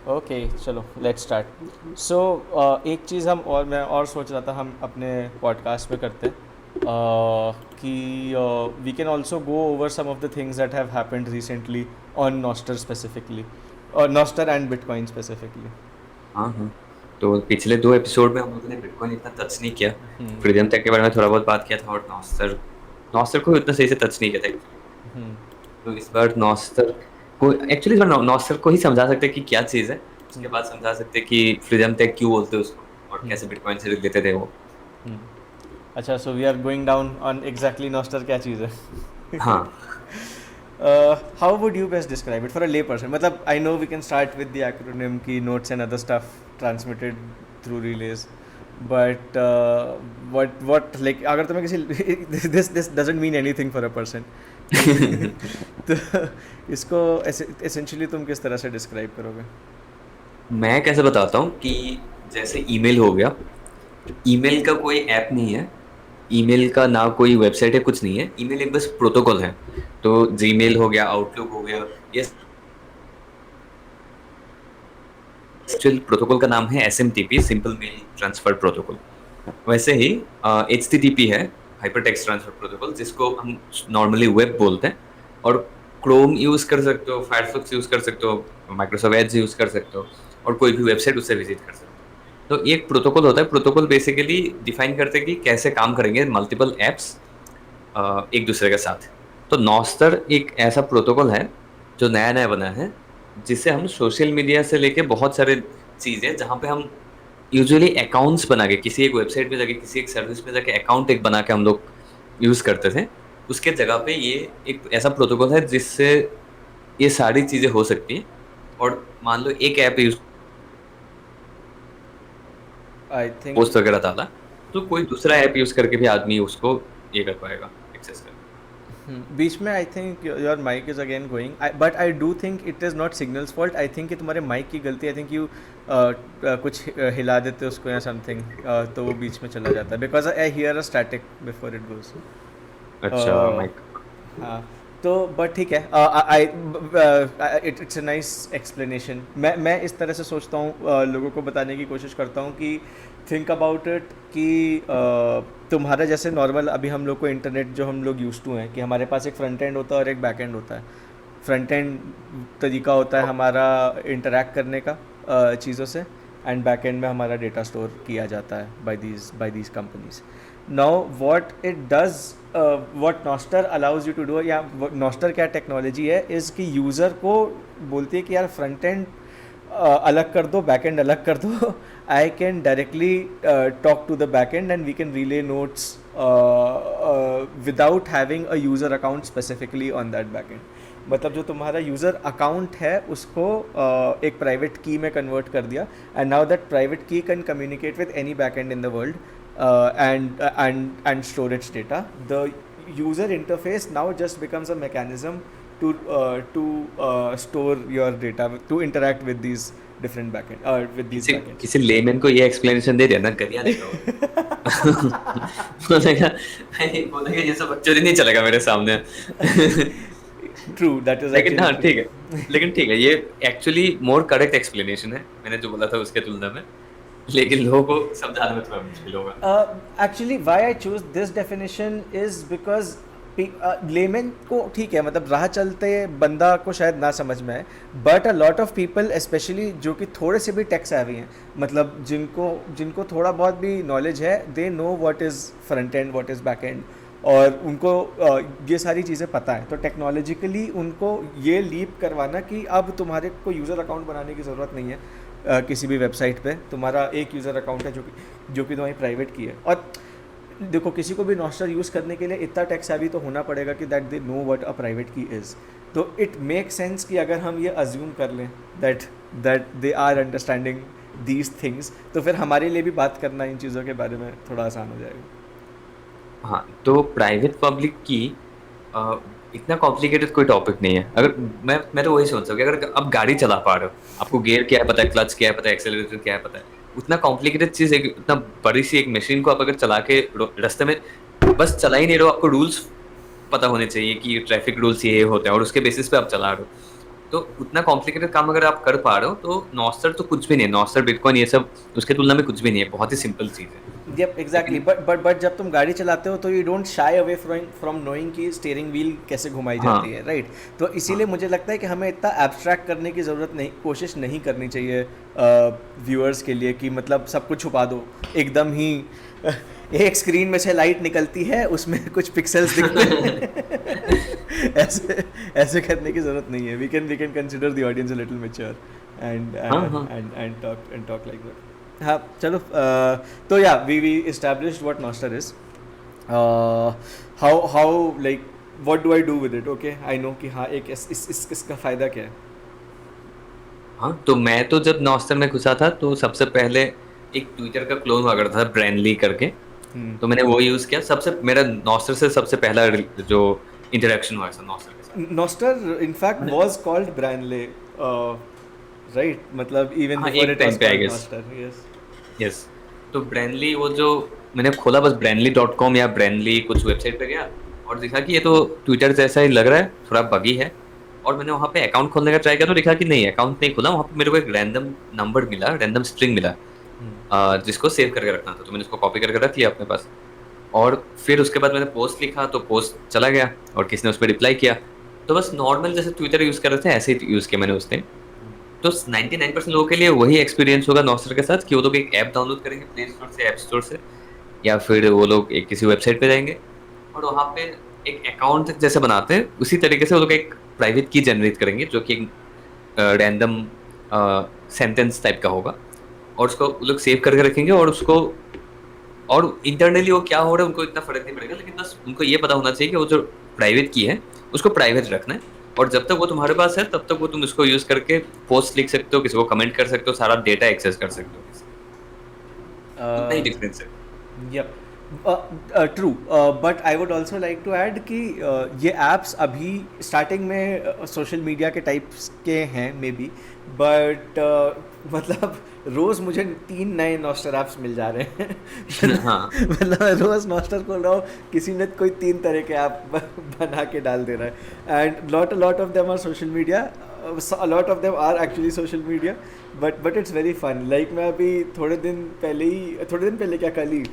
Okay, चलो let's start. सो एक चीज़ हम और मैं और सोच रहा था हम अपने पॉडकास्ट पे करते कि we can also go over some of the things that have happened recently on Nostr specifically, और नॉस्टर एंड बिटकॉइन स्पेसिफिकली। हाँ हाँ। तो पिछले 2 एपिसोड में हम लोगों ने बिटकॉइन इतना टच नहीं किया। फ्रीडम टेक के बारे में थोड़ा बहुत बात किया था, और नॉस्टर नॉस्टर को इतना सही से टच नहीं किया था एक्चुअली। तो इस बार नॉस्टर को एक्चुअली नॉस्टर को ही समझा सकते हैं कि क्या चीज़ है। उसके बाद समझा सकते हैं कि फ्रीडम टेक क्यों बोलते हैं उसको, और कैसे बिटकॉइन से रिलेटेड है वो। अच्छा, so we are going down on exactly Nostr क्या चीज़ है। हाँ। How would you best describe it for a lay person? मतलब I know we can start with the acronym key notes and other stuff transmitted through relays, but what like अगर तुम्हें किसी this doesn't mean anything for a person कि तो इसको essentially तुम किस तरह से describe करोगे? मैं कैसे बताता हूँ कि जैसे ईमेल हो गया। ईमेल का कोई ऐप नहीं है, ईमेल का ना कोई वेबसाइट है, कुछ नहीं है। ईमेल एक बस प्रोटोकॉल है। तो जीमेल हो गया, आउटलुक हो गया, ये एक्चुअल प्रोटोकॉल का नाम है SMTP, simple mail transfer protocol. वैसे ही एचटीटीपी है, हाइपर टेक्स्ट ट्रांसफर प्रोटोकॉल, जिसको हम नॉर्मली वेब बोलते हैं। और क्रोम यूज कर सकते हो, फायरफॉक्स यूज कर सकते हो, माइक्रोसॉफ्ट एज यूज कर सकते हो, और कोई भी वेबसाइट उससे विजिट कर सकते हो। तो ये एक प्रोटोकॉल होता है। प्रोटोकॉल बेसिकली डिफाइन करते हैं कि कैसे काम करेंगे मल्टीपल एप्स एक दूसरे के साथ। तो नॉस्टर एक ऐसा प्रोटोकॉल है जो नया नया बना है, जिससे हम सोशल मीडिया से लेके बहुत सारे चीजें, जहाँ पे हम यूजुअली अकाउंट्स बना के किसी एक वेबसाइट पे जाके, किसी एक सर्विस में जाके अकाउंट एक बना के हम लोग यूज करते थे, उसके जगह पे ये एक ऐसा प्रोटोकॉल है जिससे ये सारी चीजें हो सकती हैं। और मान लो एक app use, I think post वगैरह डाला, तो कोई दूसरा ऐप यूज करके भी आदमी उसको ये कर पाएगा, एक्सेस कर। बीच में I think your mic is again going, but I do think it is not signals fault. I think कि तुम्हारे माइक की गलती। आई थिंक यू कुछ हिला देते उसको या समथिंग, तो वो बीच में चला जाता है because I hear a static before it goes. अच्छा माइक। हाँ, तो बट ठीक है। I it's a nice explanation. मैं इस तरह से सोचता हूँ, लोगों को बताने की कोशिश करता हूँ कि थिंक अबाउट इट कि तुम्हारा जैसे नॉर्मल अभी हम लोग को इंटरनेट जो हम लोग यूज टू हैं कि हमारे पास एक फ्रंट एंड होता है और एक बैक एंड होता है। फ्रंट एंड तरीका होता है हमारा इंटरेक्ट करने का चीज़ों से, एंड बैक एंड में हमारा डेटा स्टोर किया जाता है by these companies. Now what it does, what Nostr allows you to do, या नॉस्टर क्या टेक्नोलॉजी है इज़ कि यूज़र को बोलती है कि यार फ्रंट एंड अलग कर दो, बैक एंड अलग कर दो। I can directly talk to the back end and we can relay notes without having a user account specifically on that back end. मतलब जो तुम्हारा यूज़र अकाउंट है उसको एक प्राइवेट की में कन्वर्ट कर दिया, एंड नाउ दैट प्राइवेट की can communicate with any back and in the world and store its data. The user interface now just becomes a mechanism to store your data, to interact with these different backend with these किसी backends. किसी layman को ये explanation दे दिया ना, गरिया देगा वो। बोलेगा, बोलेगा ये सब बच्चों नहीं चलेगा मेरे सामने। True, that is लेकिन actually हाँ true. ठीक है। लेकिन ठीक है, ये एक्चुअली मोर करेक्ट एक्सप्लेनेशन है मैंने जो बोला था उसके तुलना में। लेकिन लोगों को समझाने में थोड़ा मुश्किल होगा। Actually, why I choose this definition is because lemon को ठीक है, मतलब राह चलते बंदा को शायद ना समझ में आए, but a lot of people specially जो कि थोड़े से भी टेक savvy हैं, मतलब जिनको जिनको थोड़ा बहुत भी नॉलेज है, दे know what is front end what is back and, और उनको ये सारी चीज़ें पता है। तो टेक्नोलॉजिकली उनको ये लीप करवाना कि अब तुम्हारे को यूज़र अकाउंट बनाने की ज़रूरत नहीं है, किसी भी वेबसाइट पे तुम्हारा एक यूज़र अकाउंट है जो कि तुम्हारी प्राइवेट की है। और देखो, किसी को भी नॉस्टर यूज़ करने के लिए इतना टेक savvy तो होना पड़ेगा कि that they know what a private key is. तो इट मेक सेंस कि अगर हम ये अज्यूम कर लें that that they are understanding these things, तो फिर हमारे लिए भी बात करना इन चीज़ों के बारे में थोड़ा आसान हो जाएगा। हाँ, तो प्राइवेट पब्लिक की अ, इतना कॉम्प्लिकेटेड कोई टॉपिक नहीं है। अगर मैं तो वही सोचता हूँ कि अगर आप गाड़ी चला पा रहे हो, आपको गियर क्या है पता है, क्लच क्या है पता है, एक्सेलरेटर क्या है पता है, उतना कॉम्प्लिकेटेड चीज, एक इतना बड़ी सी एक मशीन को आप अगर चला के रास्ते में बस चला ही नहीं रहे हो, आपको रूल्स पता होने चाहिए कि ट्रैफिक रूल्स ये होते हैं और उसके बेसिस पे आप चला रहे हो। तो उतना कॉम्प्लिकेटेड काम अगर आप कर पा रहे हो तो नॉस्टर तो कुछ भी नहीं है, नॉस्टर बिटकॉइन ये सब उसके तुलना में कुछ भी नहीं है, बहुत ही सिंपल चीज है। यप एग्जैक्टली, लेकिन बट जब तुम गाड़ी चलाते हो तो you don't shy away from knowing कि स्टीयरिंग व्हील कैसे घुमाई जाती हाँ है, राइट? तो इसीलिए हाँ मुझे लगता है कि हमें इतना एब्स्ट्रैक्ट करने की ज़रूरत नहीं, कोशिश नहीं करनी चाहिए व्यूअर्स के लिए कि मतलब सब कुछ छुपा दो एकदम ही। एक स्क्रीन में से लाइट निकलती है, उसमें कुछ पिक्सेल्स दिखते हैं। ऐसे ऐसे करने की ज़रूरत नहीं है। We can consider the audience a little mature and हाँ हाँ टॉक लाइक दैट। हाँ चलो, तो या we established what Nostr is. How like what do I do with it? Okay, I know कि हाँ एक इसका फ़ायदा क्या है? हाँ। तो मैं तो जब नॉस्टर में घुसा था तो सबसे पहले एक ट्विटर का क्लोन हुआ करता था ब्रैंडली करके, तो मैंने वो यूज किया। सबसे मेरा नॉस्टर से सबसे पहला जो इंटरेक्शन हुआ था नॉस्टर के साथ। Nostr in fact मैंने was called Branley, right? मतलब even हाँ before एक it टाइम was पे I called guess. Nostr, yes. Yes. तो ब्रैंडली वो जो मैंने खोला, बस brandly.com या ब्रैंडली कुछ वेबसाइट पे गया और देखा कि ये तो ट्विटर जैसा ही लग रहा है, थोड़ा बगी है। और मैंने वहाँ पे अकाउंट खोलने का ट्राई किया तो देखा कि नहीं, अकाउंट नहीं खुला। वहाँ पे मेरे को एक रैंडम नंबर मिला, रैंडम स्ट्रिंग मिला, जिसको सेव करके रखना था। तो मैंने उसको कॉपी करके रख लिया अपने पास। और फिर उसके बाद मैंने पोस्ट लिखा तो पोस्ट चला गया और किसी ने उस पर रिप्लाई किया। तो बस नॉर्मल जैसे ट्विटर यूज कर रहे थे ऐसे ही यूज किया मैंने उस टाइम। तो 99% लोगों के लिए वही एक्सपीरियंस होगा नॉस्टर के साथ कि वो लोग एक ऐप डाउनलोड करेंगे प्ले स्टोर से, ऐप स्टोर से, या फिर वो लोग एक किसी वेबसाइट पे जाएंगे और वहाँ पे एक अकाउंट जैसे बनाते हैं उसी तरीके से वो लोग एक प्राइवेट की जनरेट करेंगे जो कि एक रैंडम सेंटेंस टाइप का होगा, और उसको वो लोग सेव करके रखेंगे। और उसको, और इंटरनली वो क्या हो रहा है उनको इतना फर्क नहीं पड़ेगा, लेकिन बस उनको ये पता होना चाहिए कि वो जो प्राइवेट की है उसको प्राइवेट रखना है। और जब तक वो तुम्हारे पास है तब तक वो तुम उसको यूज करके पोस्ट लिख सकते हो, किसी को कमेंट कर सकते हो, सारा डेटा एक्सेस कर सकते हो। उतना ही Uh, डिफरेंस है। Yep. True, but I would also like to add कि ये ऐप्स अभी स्टार्टिंग में सोशल मीडिया के टाइप्स के हैं मे बी, बट मतलब रोज़ मुझे 3 नए नॉस्टर ऐप्स मिल जा रहे हैं। हाँ मतलब रोज़ नॉस्टर खोल रहा हूँ, किसी ने कोई 3 तरह के ऐप बना के डाल दे रहा है, and lot of them are social media, a lot of them are actually social media, but it's very fun. Like मैं अभी थोड़े दिन पहले क्या, कल ही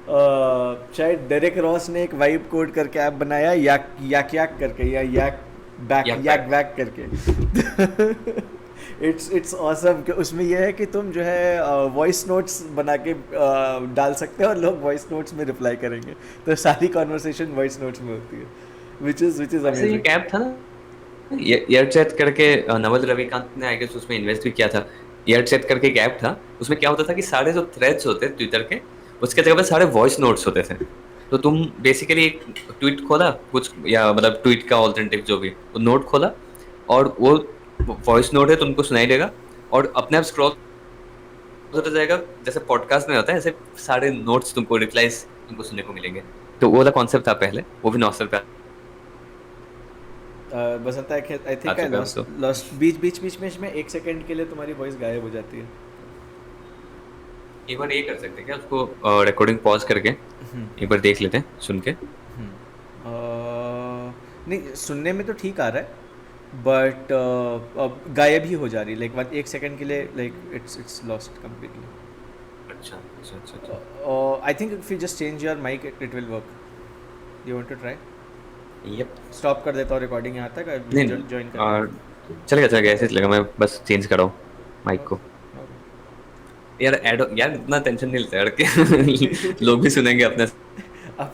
शायद डेरेक रॉस ने एक वाइब कोड करके ऐप बनाया, याक करके, या या याक बैक करके। इट्स ऑसम कि उसमें यह है कि तुम जो है वॉइस नोट्स बना के डाल सकते हो और लोग वॉइस नोट्स में रिप्लाई करेंगे, तो सारी कॉन्वर्सेशन वॉइस नोट्स में होती है, विच इज़ वैसे अमेजिंग। एक ऐप था ना एयरचैट करके, नवल रविकांत ने आई गेस उसमें इन्वेस्ट भी किया था। एयरचैट करके एक ऐप था, उसमें क्या होता था कि सारे जो थ्रेड्स होते हैं ट्विटर के, उसके जगह पे सारे वॉइस नोट्स होते थे। तो तुम बेसिकली एक ट्वीट खोला कुछ, या मतलब ट्वीट का ऑल्टरनेटिव जो भी, वो नोट खोला और वो वॉइस नोट है तुमको सुनाई देगा और अपने आप स्क्रॉल होता जाएगा, जैसे पॉडकास्ट में होता है ऐसे सारे नोट्स तुमको, रिप्लाईज तुमको सुनने को मिलेंगे। तो वो वाला कॉन्सेप्ट था पहले, वो भी नॉस्टर पे बसंत, आई आ थिंक आई चुका है अब तो। लॉस्ट बीच में 1 सेकंड के लिए तुम्हारी वॉइस गायब हो जाती है। एक बार ये कर सकते हैं क्या, उसको रिकॉर्डिंग पॉज करके एक बार देख लेते हैं सुन के। नहीं, सुनने में तो ठीक आ रहा है, बट अब गायब ही हो जा रही है, लाइक 1 सेकंड के लिए, लाइक इट्स लॉस्ट कम्प्लीटली। अच्छा अच्छा अच्छा अच्छा। I think if you just change your mic it will work. You want to try? Yup. Stop कर देता हूँ रिकॉर्डिंग यहाँ तक, नहीं ज्वाइन करना। चलेगा ऐसे चलेगा, मैं बस चेंज कर रहा हूँ माइक को। यार यार इतना टेंशन नहीं लेते यार कि लोग भी सुनेंगे अपने अप,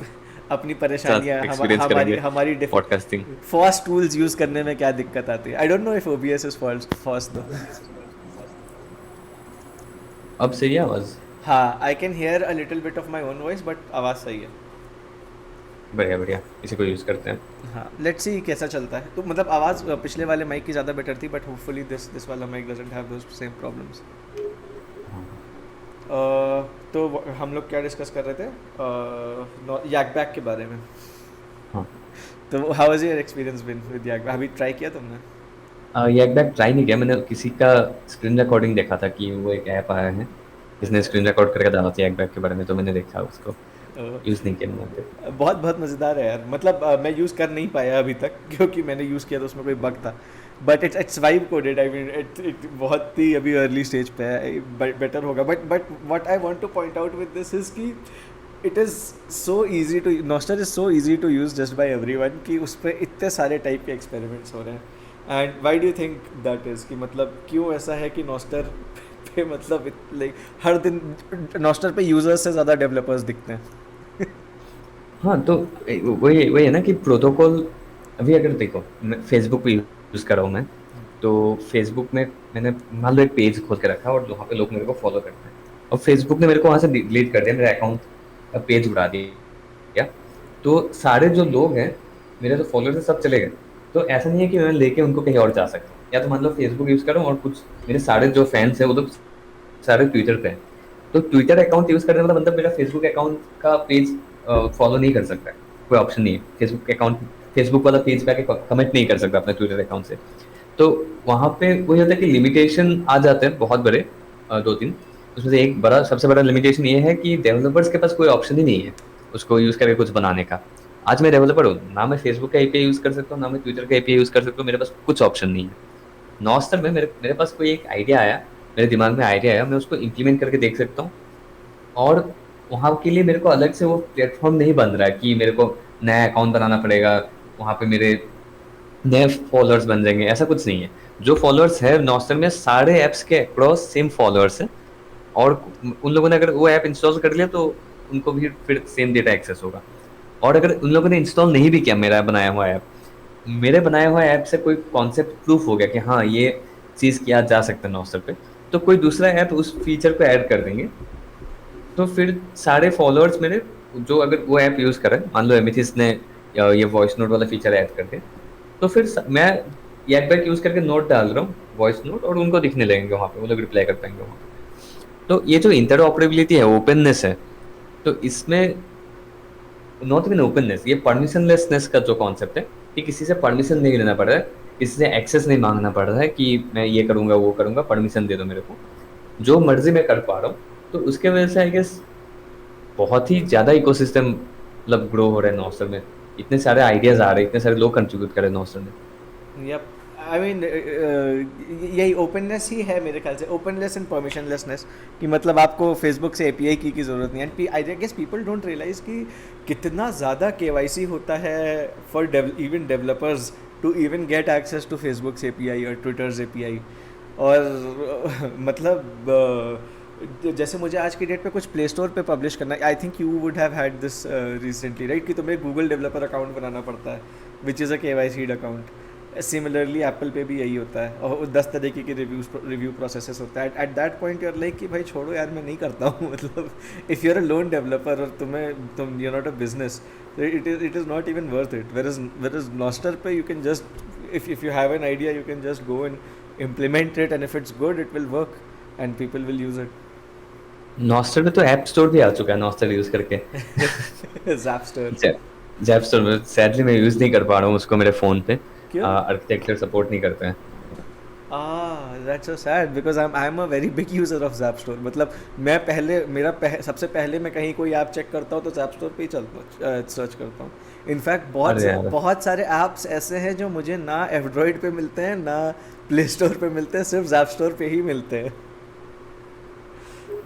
अपनी साथ परेशानियाँ, एक्सपीरियंस हमारी करेंगे हमारी पॉडकास्टिंग। फॉस्ट टूल्स यूज़ करने में क्या दिक्कत आती है। I don't know if OBS is fast though. अब सही है आवाज? हाँ, I can hear a little bit of my own voice, but आवाज़ सही है। बढ़िया बढ़िया, इसी को यूज करते हैं। हाँ, लेट्स सी कैसा चलता है। तो मतलब आवाज़ पिछले वाले माइक की ज़्यादा बेटर थी, बट होपफुली दिस वाला mic doesn't have those same problems. तो हम लोग क्या डिस्कस कर रहे थे? याक बैक के बारे में। हाँ। तो how was your experience been with yak back? अभी ट्राई किया तुमने? ये एक बार ट्राई नहीं किया मैंने, किसी का स्क्रीन रिकॉर्डिंग देखा था कि वो एक ऐप आया है जिसने स्क्रीन रिकॉर्ड करके डाला था एक बैग के बारे में, तो मैंने देखा उसको, यूज नहीं किया मैंने। बहुत बहुत मज़ेदार है यार। मतलब मैं यूज़ कर नहीं पाया अभी तक, क्योंकि मैंने यूज़ किया तो उसमें कोई बग था, but it's vibe coded, I mean it बहुत ही अभी अर्ली स्टेज पे है, बेटर होगा। But what I want to point out with this is कि it is so easy to, Nostr is so easy to use just by everyone कि उस पर इतने सारे टाइप के एक्सपेरिमेंट्स हो रहे हैं। And why do think that is कि मतलब क्यों ऐसा है कि नॉस्टर पे मतलब लाइक हर दिन नॉस्टर पे यूज़र्स से ज़्यादा डेवलपर्स दिखते हैं। हाँ, तो वही वही है ना कि प्रोटोकॉल, अभी अगर देखो मैं फेसबुक पे यूज़ कर रहा हूँ मैं, तो फेसबुक में मैंने मान लो एक पेज खोल के रखा और वहाँ पे लोग मेरे को फॉलो करते हैं, और फेसबुक ने मेरे को वहाँ से डिलीट कर दिया, मेरा अकाउंट का पेज उड़ा दिया, तो सारे जो लोग हैं मेरे जो फॉलोअर्स हैं सब चले गए। तो ऐसा नहीं है कि मैं लेके उनको कहीं और जा सकता हूँ, या तो मान लो फेसबुक यूज़ कर रहा हूँ और कुछ मेरे सारे जो फैंस हैं वो लोग सारे ट्विटर पे हैं, तो ट्विटर अकाउंट यूज़ करने वाला मतलब मेरा फेसबुक अकाउंट का पेज फॉलो नहीं कर सकता है, कोई ऑप्शन नहीं है फेसबुक अकाउंट, फेसबुक वाला पेज पे आके कमेंट नहीं कर सकता अपने ट्विटर अकाउंट से। तो वहाँ पे वही होता है कि लिमिटेशन आ जाते हैं बहुत बड़े, दो तीन। उसमें से एक बड़ा, सबसे बड़ा लिमिटेशन ये है कि डेवलपर्स के पास कोई ऑप्शन ही नहीं है उसको यूज़ करके कुछ बनाने का। आज मैं डेवलपर हूँ ना, मैं फेसबुक का एपीआई यूज़ कर सकता हूँ ना मैं ट्विटर का एपीआई यूज़ कर सकता हूँ, मेरे पास कुछ ऑप्शन नहीं है। नॉस्टर में मेरे मेरे पास कोई एक आइडिया आया, मेरे दिमाग में आइडिया आया, मैं उसको इम्प्लीमेंट करके देख सकता हूँ, और वहाँ के लिए मेरे को अलग से वो प्लेटफॉर्म नहीं बन रहा है कि मेरे को नया अकाउंट बनाना पड़ेगा, वहाँ पे मेरे नए फॉलोअर्स बन जाएंगे, ऐसा कुछ नहीं है। जो फॉलोअर्स है नॉस्टर में सारे ऐप्स के अक्रॉस सेम फॉलोअर्स हैं, और उन लोगों ने अगर वो ऐप इंस्टॉल कर लिया तो उनको भी फिर सेम डेटा एक्सेस होगा। और अगर उन लोगों ने इंस्टॉल नहीं भी किया मेरा बनाया हुआ ऐप, मेरे बनाया हुआ ऐप से कोई कॉन्सेप्ट प्रूफ हो गया कि हाँ ये चीज़ किया जा सकता है नॉस्टर पे, तो कोई दूसरा ऐप उस फीचर को ऐड कर देंगे, तो फिर सारे फॉलोअर्स मेरे, जो अगर वो ऐप यूज़ करें, मान लो एमिथिस ने ये वॉइस नोट वाला फीचर ऐड कर दिया, तो फिर मैं ये एक यूज़ करके नोट डाल रहा हूँ वॉइस नोट, और उनको दिखने लगेंगे वहाँ पे, वो लोग रिप्लाई कर पाएंगे वहाँ पे। तो ये जो इंटरऑपरेबिलिटी है, ओपननेस है, तो इसमें नॉट इवन ओपननेस, ये परमिशनलेसनेस का जो कॉन्सेप्ट है कि किसी से परमिशन नहीं लेना पड़ रहा है, किसी से एक्सेस नहीं मांगना पड़ रहा है कि मैं ये करूँगा वो करूँगा, परमिशन दे दो मेरे को, जो मर्जी मैं कर पा रहा हूँ। तो उसके वजह से आई गेस बहुत ही ज़्यादा इकोसिस्टम मतलब ग्रो हो रहा है नॉस्टर में, इतने सारे आइडियाज़ आ रहे हैं, इतने सारे लोग कंट्रीब्यूट कर रहे हैं नॉस्टर में। यप, आई मीन यही ओपननेस ही है मेरे ख्याल से, ओपनलेस एंड परमिशनलेसनेस, कि मतलब आपको फेसबुक से एपीआई की ज़रूरत नहीं है। And I guess people don't realise कि कितना ज़्यादा केवाईसी होता है for even developers to even get access to Facebook API और ट्विटर्स एपीआई। और मतलब जैसे मुझे आज की डेट पे कुछ प्ले स्टोर पे पब्लिश करना है, I think you would have had this recently right, कि तुम्हें गूगल डेवलपर अकाउंट बनाना पड़ता है which is a KYCed account. Similarly Apple पे भी यही होता है, और 10 तरीके के रिव्यू प्रोसेसेस होता है। At that point you're like कि भाई छोड़ो यार, मैं नहीं करता हूँ। मतलब if you're a lone developer और तुम यू नॉट अ बिजनेस, तो it is not even worth it. Where is Nostr पे you can just, if you have an idea you can just go and implement it, and if it's good it will work and people will use Nostr में तो app store भी आ चुका है Nostr use करके। it. Zapster. JAP store में sadly मैं use नहीं कर पा रहा हूँ उसको मेरे फ़ोन पे, क्यों? आर्किटेक्चर सपोर्ट नहीं करते हैं। That's so sad because I'm a very big user of Zapstore. मतलब मैं पहले सबसे पहले मैं कहीं कोई ऐप चेक करता हूँ तो Zapstore पे ही सर्च करता हूँ। इनफैक्ट अरे यार, बहुत सारे ऐप्स ऐसे हैं जो मुझे ना एंड्रॉयड पे मिलते हैं ना प्ले स्टोर पे मिलते हैं, सिर्फ Zapstore पे ही मिलते हैं।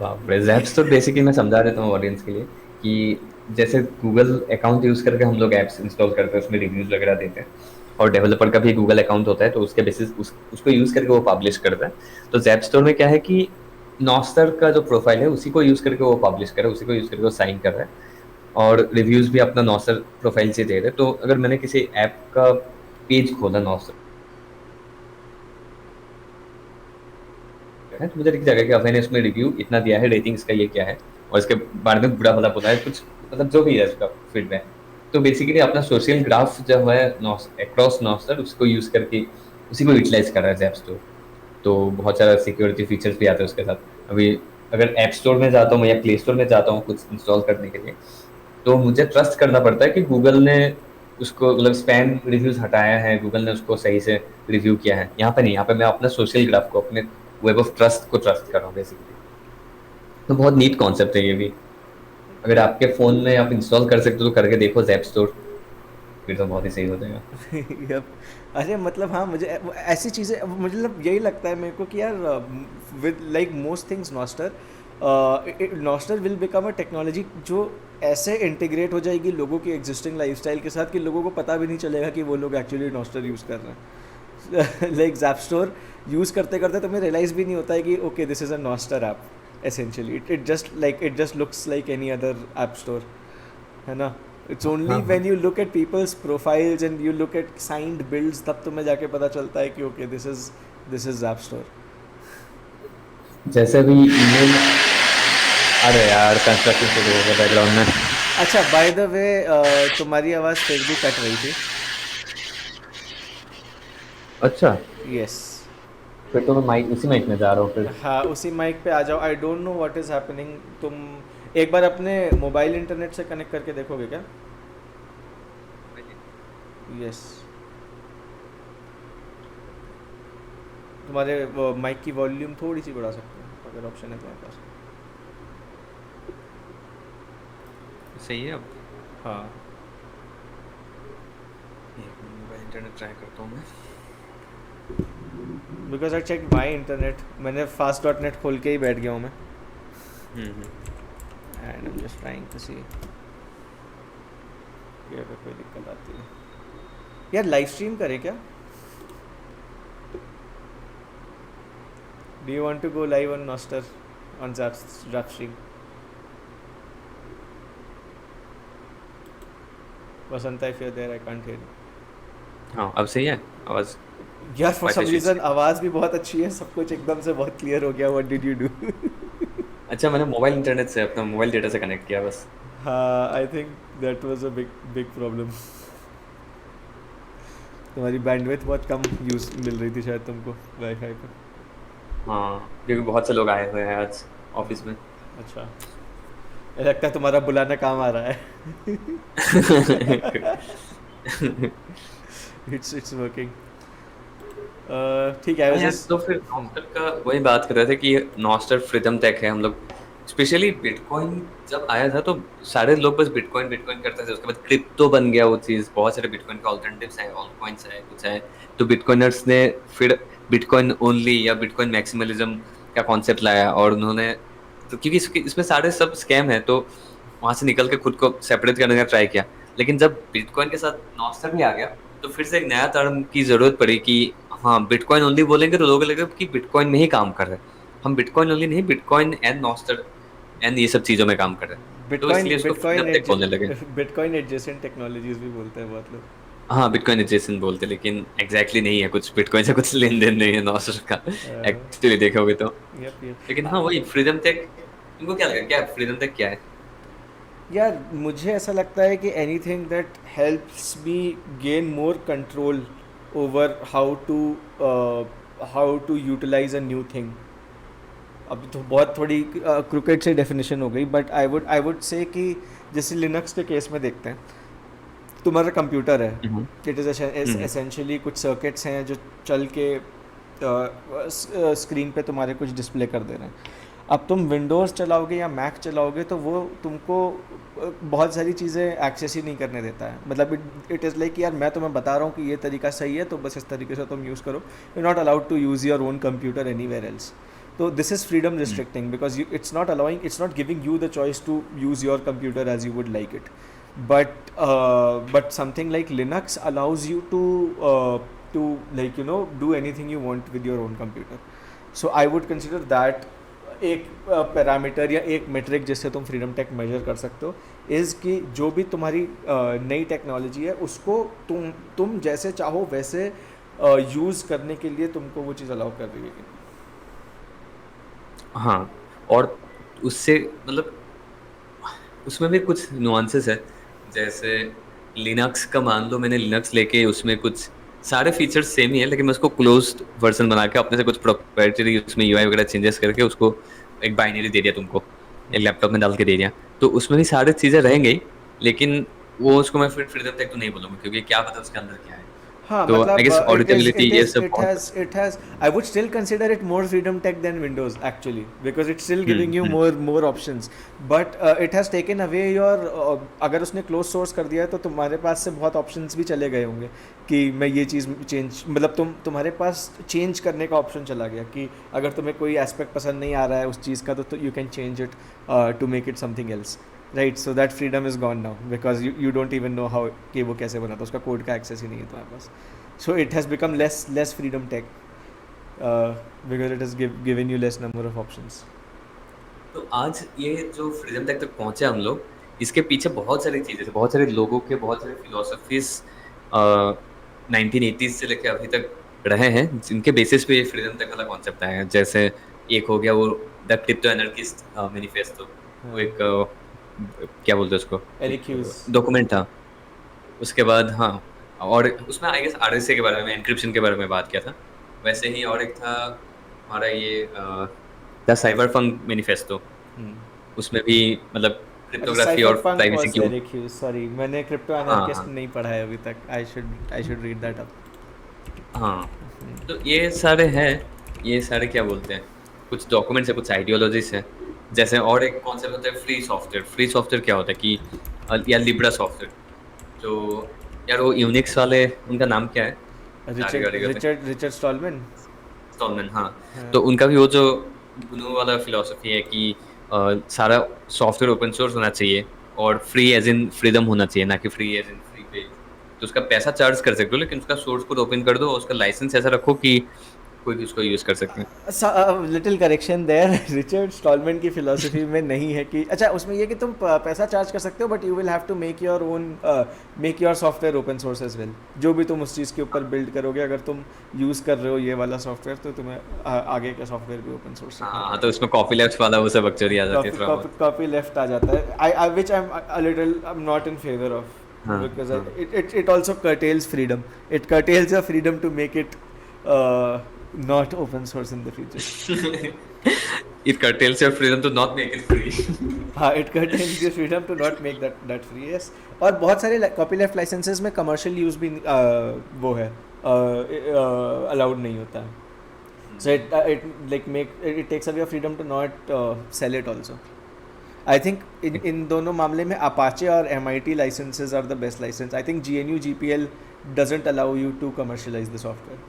बाप रे! ज़ैप्स तो बेसिकली मैं समझा देता हूँ ऑडियंस के लिए कि जैसे गूगल अकाउंट यूज़ करके हम लोग ऐप्स इंस्टॉल करते हैं, उसमें रिव्यूज़ वगैरह देते हैं, और डेवलपर का भी गूगल अकाउंट होता है, तो उसके बेसिस उसको यूज़ करके वो पब्लिश करता है। तो ज़ैप स्टोर में क्या है कि नॉस्टर का जो प्रोफाइल है उसी को यूज़ करके वो पब्लिश कर रहा है, उसी को यूज़ करके वो साइन कर रहा है, और रिव्यूज़ भी अपना नॉस्टर प्रोफाइल से दे रहे हैं। तो अगर मैंने किसी ऐप का पेज खोला नॉस्टर है, तो मुझे दिख जाएगा कि मैंने इसमें रिव्यू इतना दिया है, रेटिंग इसका ये क्या है, और इसके बारे में बुरा भला बोला है कुछ, मतलब जो भी है इसका फीडबैक। तो बेसिकली अपना सोशल ग्राफ जो है अक्रॉस नॉस्टर, उसको यूज़ करके उसी को यूटिलाइज कर रहा है ऐप स्टोर। तो बहुत सारा सिक्योरिटी फीचर्स भी आते हैं उसके साथ। अभी अगर ऐप स्टोर में जाता हूँ या प्ले स्टोर में जाता हूँ कुछ इंस्टॉल करने के लिए, तो मुझे ट्रस्ट करना पड़ता है कि गूगल ने उसको मतलब स्पैम रिव्यूज़ हटाया है, गूगल ने उसको सही से रिव्यू किया है। यहाँ पे नहीं, यहाँ पे मैं अपना सोशल ग्राफ को, अपने वेब ऑफ ट्रस्ट को ट्रस्ट कर रहा हूँ बेसिकली। तो बहुत नीट कॉन्सेप्ट है ये भी, अगर आपके फ़ोन में आप इंस्टॉल कर सकते हो तो करके देखो ज़ैप स्टोर। फिर तो बहुत ही सही हो जाएगा। यप। अरे मतलब हाँ, मुझे ऐसी चीज़ें, मुझे मतलब यही लगता है मेरे को कि यार with like most things Nostr, Nostr will become a technology जो ऐसे इंटीग्रेट हो जाएगी लोगों की एग्जिस्टिंग लाइफस्टाइल के साथ कि लोगों को पता भी नहीं चलेगा कि वो लोग एक्चुअली नॉस्टर यूज़ कर रहे हैं। लाइक जैप स्टोर यूज़ करते करते तुम्हें रियलाइज़ भी नहीं होता है कि okay this is a Nostr app. Essentially it just looks like any other app store, है ना। इट्स ओनली हाँ हाँ। When you look at people's profiles and you look at signed builds, तब तुम्हें जाके पता चलता है कि okay this is app store. जैसे अभी ईमेल, अरे यार कंस्ट्रक्शन शुरू हो गया बैकग्राउंड में। अच्छा, बाय द वे तुम्हारी आवाज़ फिर भी कट रही थी। अच्छा, यस। फिर तो मैं माइक उसी माइक में जा रहा हूँ फिर। हाँ, उसी माइक पे आ जाओ। आई don't know what is happening. तुम एक बार अपने मोबाइल इंटरनेट से कनेक्ट करके देखोगे क्या? यस। तुम्हारे माइक की वॉल्यूम थोड़ी सी बढ़ा सकते हो अगर ऑप्शन है तुम्हारे पास। सही है अब। हाँ। एक मिनट, मोबाइल इंटरनेट ट्राई करता हूँ मैं। Because I check my internet, मैंने फास्ट डॉट नेट खोल के ही बैठ गया हूँ मैं। Hmm. And I am just trying to see कि अगर कोई दिक्कत आती है। यार लाइव स्ट्रीम करें क्या? Do you want to go live on Nostr on Zap stream? Vasanta, if you are there I can't hear हाँ अब सही है आवाज़। यू। यार for wifi some switch. Reason आवाज़ भी बहुत अच्छी है, सब कुछ एकदम से बहुत क्लियर हो गया। What did you do? अच्छा, मैंने मोबाइल इंटरनेट से अपना मोबाइल डेटा से कनेक्ट किया बस। हाँ, I think that was a big big problem. तुम्हारी बैंडविड्थ बहुत कम यूज मिल रही थी शायद तुमको वाईफाई पे। हाँ, क्योंकि बहुत से लोग आए हुए हैं आज ऑफिस में। अच्छा, लगता है तुम्हारा बुलाना काम आ रहा है। It's working. ठीक है, आई हाँ वाज यार, तो फिर जस्ट। नॉस्टर का वही बात कर रहे थे कि नॉस्टर फ्रीडम टेक है हम लोग। स्पेशली बिटकॉइन जब आया था तो सारे लोग बस बिटकॉइन बिटकॉइन करते थे, उसके बाद क्रिप्टो बन गया वो चीज, बहुत सारे बिटकॉइन के ऑल्टरनेटिव्स आए, ऑल कॉइन्स आए, कुछ आए। तो बिटकॉइनर्स ने फिर बिटकॉइन ओनली या बिटकॉइन मैक्सिमलिज्म का कॉन्सेप्ट लाया, और उन्होंने तो क्योंकि इसमें सारे सब स्कैम है, तो वहां से निकल के खुद को सेपरेट करने का ट्राई किया। लेकिन जब बिटकॉइन के साथ नॉस्टर भी आ गया तो फिर से एक नया टर्म की जरूरत पड़ी कि हाँ बिटकॉइन ओनली बोलेंगे तो लोगों को लगेगा कि बिटकॉइन में ही काम कर रहे हैं। हम बिटकॉइन ओनली नहीं, बिटकॉइन एंड नॉस्टर एंड ये सब चीजों में काम कर रहे हैं, तो बिटकॉइन इसलिए उसको बिटकॉइन फ्रीडम टेक बोलने लगे। बिटकॉइन एडजेसेंट टेक्नोलॉजीज भी बोलते हैं बहुत लोग। हाँ बिटकॉइन एडजेसेंट बोलते हैं, लेकिन एग्जैक्टली नहीं है, कुछ बिटकॉइन से कुछ लेन देन नहीं है नॉस्टर का एक्चुअली देखोगे तो। यप लेकिन यप। हाँ वही फ्रीडम टेक, तुमको क्या लगता है, क्या फ्रीडम टेक क्या है? यार मुझे ऐसा लगता है कि anything that helps me gain more control over how to utilise a new thing. अब तो बहुत थोड़ी क्रिकेट से डेफिनेशन हो गई, बट आई वुड से कि जैसे लिनक्स के केस में देखते हैं, तुम्हारा कंप्यूटर है, hmm. It is hmm. Essentially कुछ सर्किट्स हैं जो चल के स्क्रीन पे तुम्हारे कुछ डिस्प्ले कर दे रहे हैं। अब तुम विंडोज़ चलाओगे या मैक चलाओगे तो वो तुमको बहुत सारी चीज़ें एक्सेस ही नहीं करने देता है। मतलब इट इज़ लाइक यार मैं तुम्हें बता रहा हूँ कि ये तरीका सही है तो बस इस तरीके से तुम यूज़ करो। You not allowed to use your own computer anywhere else. तो this is freedom restricting because it's not giving you the choice to use your computer as you would like it. But something like Linux allows you to like do anything you want with your own computer. So I would consider that एक parameter या एक metric जिससे तुम freedom take major कर सकते हो is कि जो भी तुम्हारी नई टेक्नोलॉजी है उसको तुम जैसे चाहो वैसे यूज़ करने के लिए तुमको वो चीज़ अलाउ कर रही है कि नहीं। हाँ, और उससे मतलब उसमें भी कुछ नुआंसेस है। जैसे लिनक्स का मान लो, मैंने लिनक्स लेके उसमें कुछ सारे फीचर्स सेम ही है, लेकिन मैं उसको क्लोज्ड वर्जन बना के अपने से कुछ प्रोप्राइटरी उसमें यूआई वगैरह चेंजेस करके उसको एक बाइनरी दे दिया तुमको, एक लैपटॉप में डाल के दे दिया, तो उसमें भी सारी चीज़ें रहेंगी। लेकिन वो उसको मैं फिर फ्रीडम टेक तो नहीं बोलूँगा, क्योंकि क्या पता उसके अंदर क्या है। हाँ तो आई मतलब guess it is auditability it ये इज सब इट बहुत। Has it has I would still consider it more freedom tech than Windows actually because it's still giving you hmm. More options but it has taken away your अगर उसने close source कर दिया है तो तुम्हारे पास से बहुत ऑप्शंस भी चले गए होंगे कि मैं ये चीज़ चेंज मतलब तुम्हारे पास चेंज करने का ऑप्शन चला गया कि अगर तुम्हें कोई एस्पेक्ट पसंद नहीं आ रहा है उस चीज़ का तो you can change it to make it something else right so that freedom is gone now because you don't even know how कि वो कैसे बना था उसका कोड का एक्सेस ही नहीं है तुम्हारे पास so it has become less freedom tech because it has given you less number of options. तो आज ये जो फ्रीडम तक पहुंचे हम लोग, इसके पीछे बहुत सारी चीजें थी, बहुत सारे लोगों के बहुत सारे फिलोसफीज 1980s से लेकर अभी तक रहे हैं, जिनके बेसिस पे ये फ्रीडम तक वाला कॉन्सेप्ट आया है। जैसे एक हो गया वो द क्रिप्टो एनार्किस्ट मैनिफेस्टो, वो हाँ, एक क्या बोलते हैं उसको, Eric एक Hughes. डॉक्यूमेंट था। उसके बाद हाँ, और उसमें आई गेस आरएसए के बारे में, एन्क्रिप्शन के बारे में बात किया था। वैसे ही और एक था हमारा ये the cyber punk manifesto, Hmm. उसमें भी मतलब अच्छा क्रिप्टोग्राफी और cypherpunk प्राइवेसी was की। Eric Hughes. Sorry मैंने crypto हाँ anarchist हाँ नहीं पढ़ा है अभी तक. I should read that up. हाँ। तो ये सारे हैं, ये सारे क्या बोलते हैं, कुछ डॉक्यूमेंट्स है, कुछ आइडियोलॉजीज है। जैसे और एक कॉन्सेप्ट होता है फ्री सॉफ्टवेयर। फ्री सॉफ्टवेयर क्या होता है कि या लिब्रा सॉफ्टवेयर, जो यार वो यूनिक्स वाले, उनका नाम क्या है, गाड़ी Richard गाड़ी करते हैं, Richard Richard Stallman. स्टॉलमैन, हाँ। तो हाँ. उनका भी वो जो गुनु वाला फिलोसफी है कि सारा सॉफ्टवेयर ओपन सोर्स होना चाहिए और फ्री एज इन फ्रीडम होना चाहिए, ना कि फ्री एज इन फ्री पे। तो उसका पैसा चार्ज कर सकते हो, लेकिन उसका सोर्स कोड ओपन कर दो और उसका लाइसेंस ऐसा रखो कि कोई भी उसको यूज कर सकते हैं। Little correction there Richard Stallman की फिलोसफी में नहीं है कि अच्छा उसमें ये कि तुम पैसा चार्ज कर सकते हो but you will have to make your software open source as well जो भी तुम उस चीज़ के ऊपर बिल्ड करोगे अगर तुम यूज़ कर रहे हो ये वाला सॉफ्टवेयर तो तुम्हें आगे का सॉफ्टवेयर भी ओपन सोर्स रखना हाँ, तो पड़ेगा उसमें कॉपी लेफ्ट वाला वो सब बकचोदी आ जाती है कॉपी थोड़ा कॉपी बहुत। कॉपी लेफ्ट आ जाता है I which I am a little I am not in favour of हाँ because हाँ। it also curtails freedom. It curtails your freedom to make it not open source in the future. It curtails your freedom to not make it free. हाँ it curtails your freedom to not make that free. Yes. और बहुत सारे copy left licences में commercial use भी वो है allowed नहीं होता है. So it like it takes away your freedom to not sell it also. I think in दोनों मामले में Apache और MIT licenses are the best license. I think GNU GPL doesn't allow you to commercialize the software.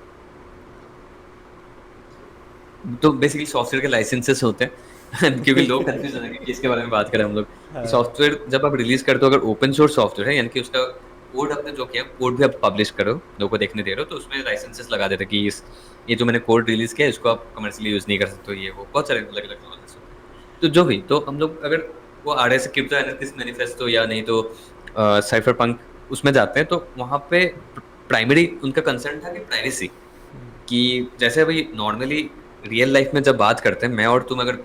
तो basically software के licences होते हैं क्योंकि लोग कंफ्यूज होंगे कि इसके बारे में बात करें हम लोग। हाँ. सॉफ्टवेयर जब आप रिलीज करते हो, अगर ओपन सोर्स सॉफ्टवेयर है, यानी कि उसका कोड आपने जो किया कोड भी आप पब्लिश करो, लोगों को देखने दे रहे हो, तो उसमें लाइसेंसेस लगा देते हैं कि ये जो मैंने कोड रिलीज किया इसको आप कमर्शियली यूज नहीं कर सकते हो, ये वो बहुत सारे अलग अलग क्लॉजेस होते हैं। तो जो भी, तो हम लोग अगर वो आ रहे से क्रिप्टो एनालिस्ट मैनिफेस्टो या नहीं तो साइफर पंक उसमें जाते हैं, तो वहाँ पे प्राइमरी उनका कंसर्न था कि प्राइवेसी, कि जैसे भाई नॉर्मली रियल लाइफ में जब बात करते हैं, मैं और तुम अगर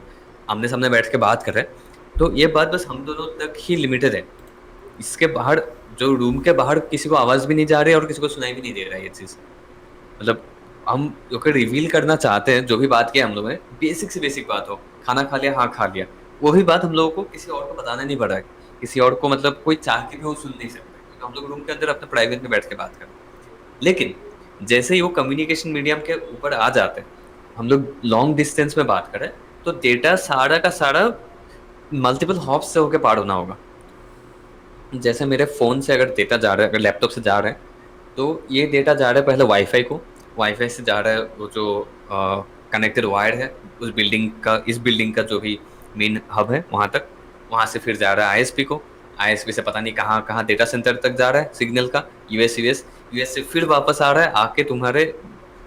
आमने सामने बैठ के बात कर रहे हैं, तो ये बात बस हम दोनों तक ही लिमिटेड है। इसके बाहर, जो रूम के बाहर किसी को आवाज भी नहीं जा रही है और किसी को सुनाई भी नहीं दे रहा है ये चीज। मतलब हम अगर रिवील करना चाहते हैं, जो भी बात किया हम लोगों ने, बेसिक से बेसिक बात हो, खाना खा लिया, हाँ खा लिया, वही बात हम लोगों को किसी और को बताना नहीं पड़ रहा है, किसी और को मतलब कोई चाह के भी वो सुन नहीं सकता, क्योंकि हम लोग रूम के अंदर अपने प्राइवेट में बैठ के बात कर रहे हैं। लेकिन जैसे ही वो कम्युनिकेशन मीडियम के ऊपर आ जाते हैं, हम लोग लॉन्ग डिस्टेंस में बात करें, तो डेटा सारा का सारा मल्टीपल हॉप्स से होकर पार होना होगा। जैसे मेरे फ़ोन से अगर डेटा जा रहा है, अगर लैपटॉप से जा रहा है, तो ये डेटा जा रहा है पहले वाईफाई को, वाईफाई से जा रहा है वो जो कनेक्टेड वायर है उस बिल्डिंग का, इस बिल्डिंग का जो भी मेन हब है वहाँ तक, वहाँ से फिर जा रहा है आईएसपी को, आईएसपी से पता नहीं कहाँ कहाँ डेटा सेंटर तक जा रहा है सिग्नल का, यूएस यूएस यूएस से फिर वापस आ रहा है आके तुम्हारे,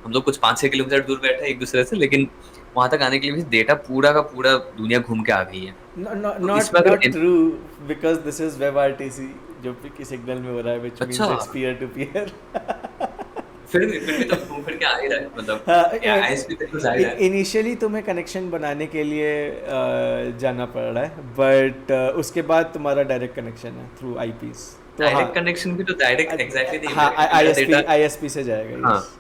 हम लोग कुछ 5-6 किलोमीटर दूर बैठे हैं एक दूसरे से, लेकिन वहाँ तक आने के लिए भी डेटा पूरा का पूरा दुनिया घूम के आ गई है। No, no, तो not इसमें अगर not true because this is WebRTC जो कि सिग्नल में हो रहा है which means अच्छा, it's peer to peer. फिर भी तो घूम फिर के आ ही रहा है, मतलब हाँ आईएसपी तक तो जा ही रहा है। इनिशियली तुम्हें कनेक्शन बनाने के लिए जाना पड़ रहा है बट उसके बाद तुम्हारा डायरेक्ट कनेक्शन है थ्रू आईपीस तो हाँ डायरेक्ट कनेक्शन भी तो डायरेक्ट एग्जैक्टली नहीं हाँ मिलेगा, मेरा आईएसपी डेटा। आईएसपी से जाएगा हाँ, यस.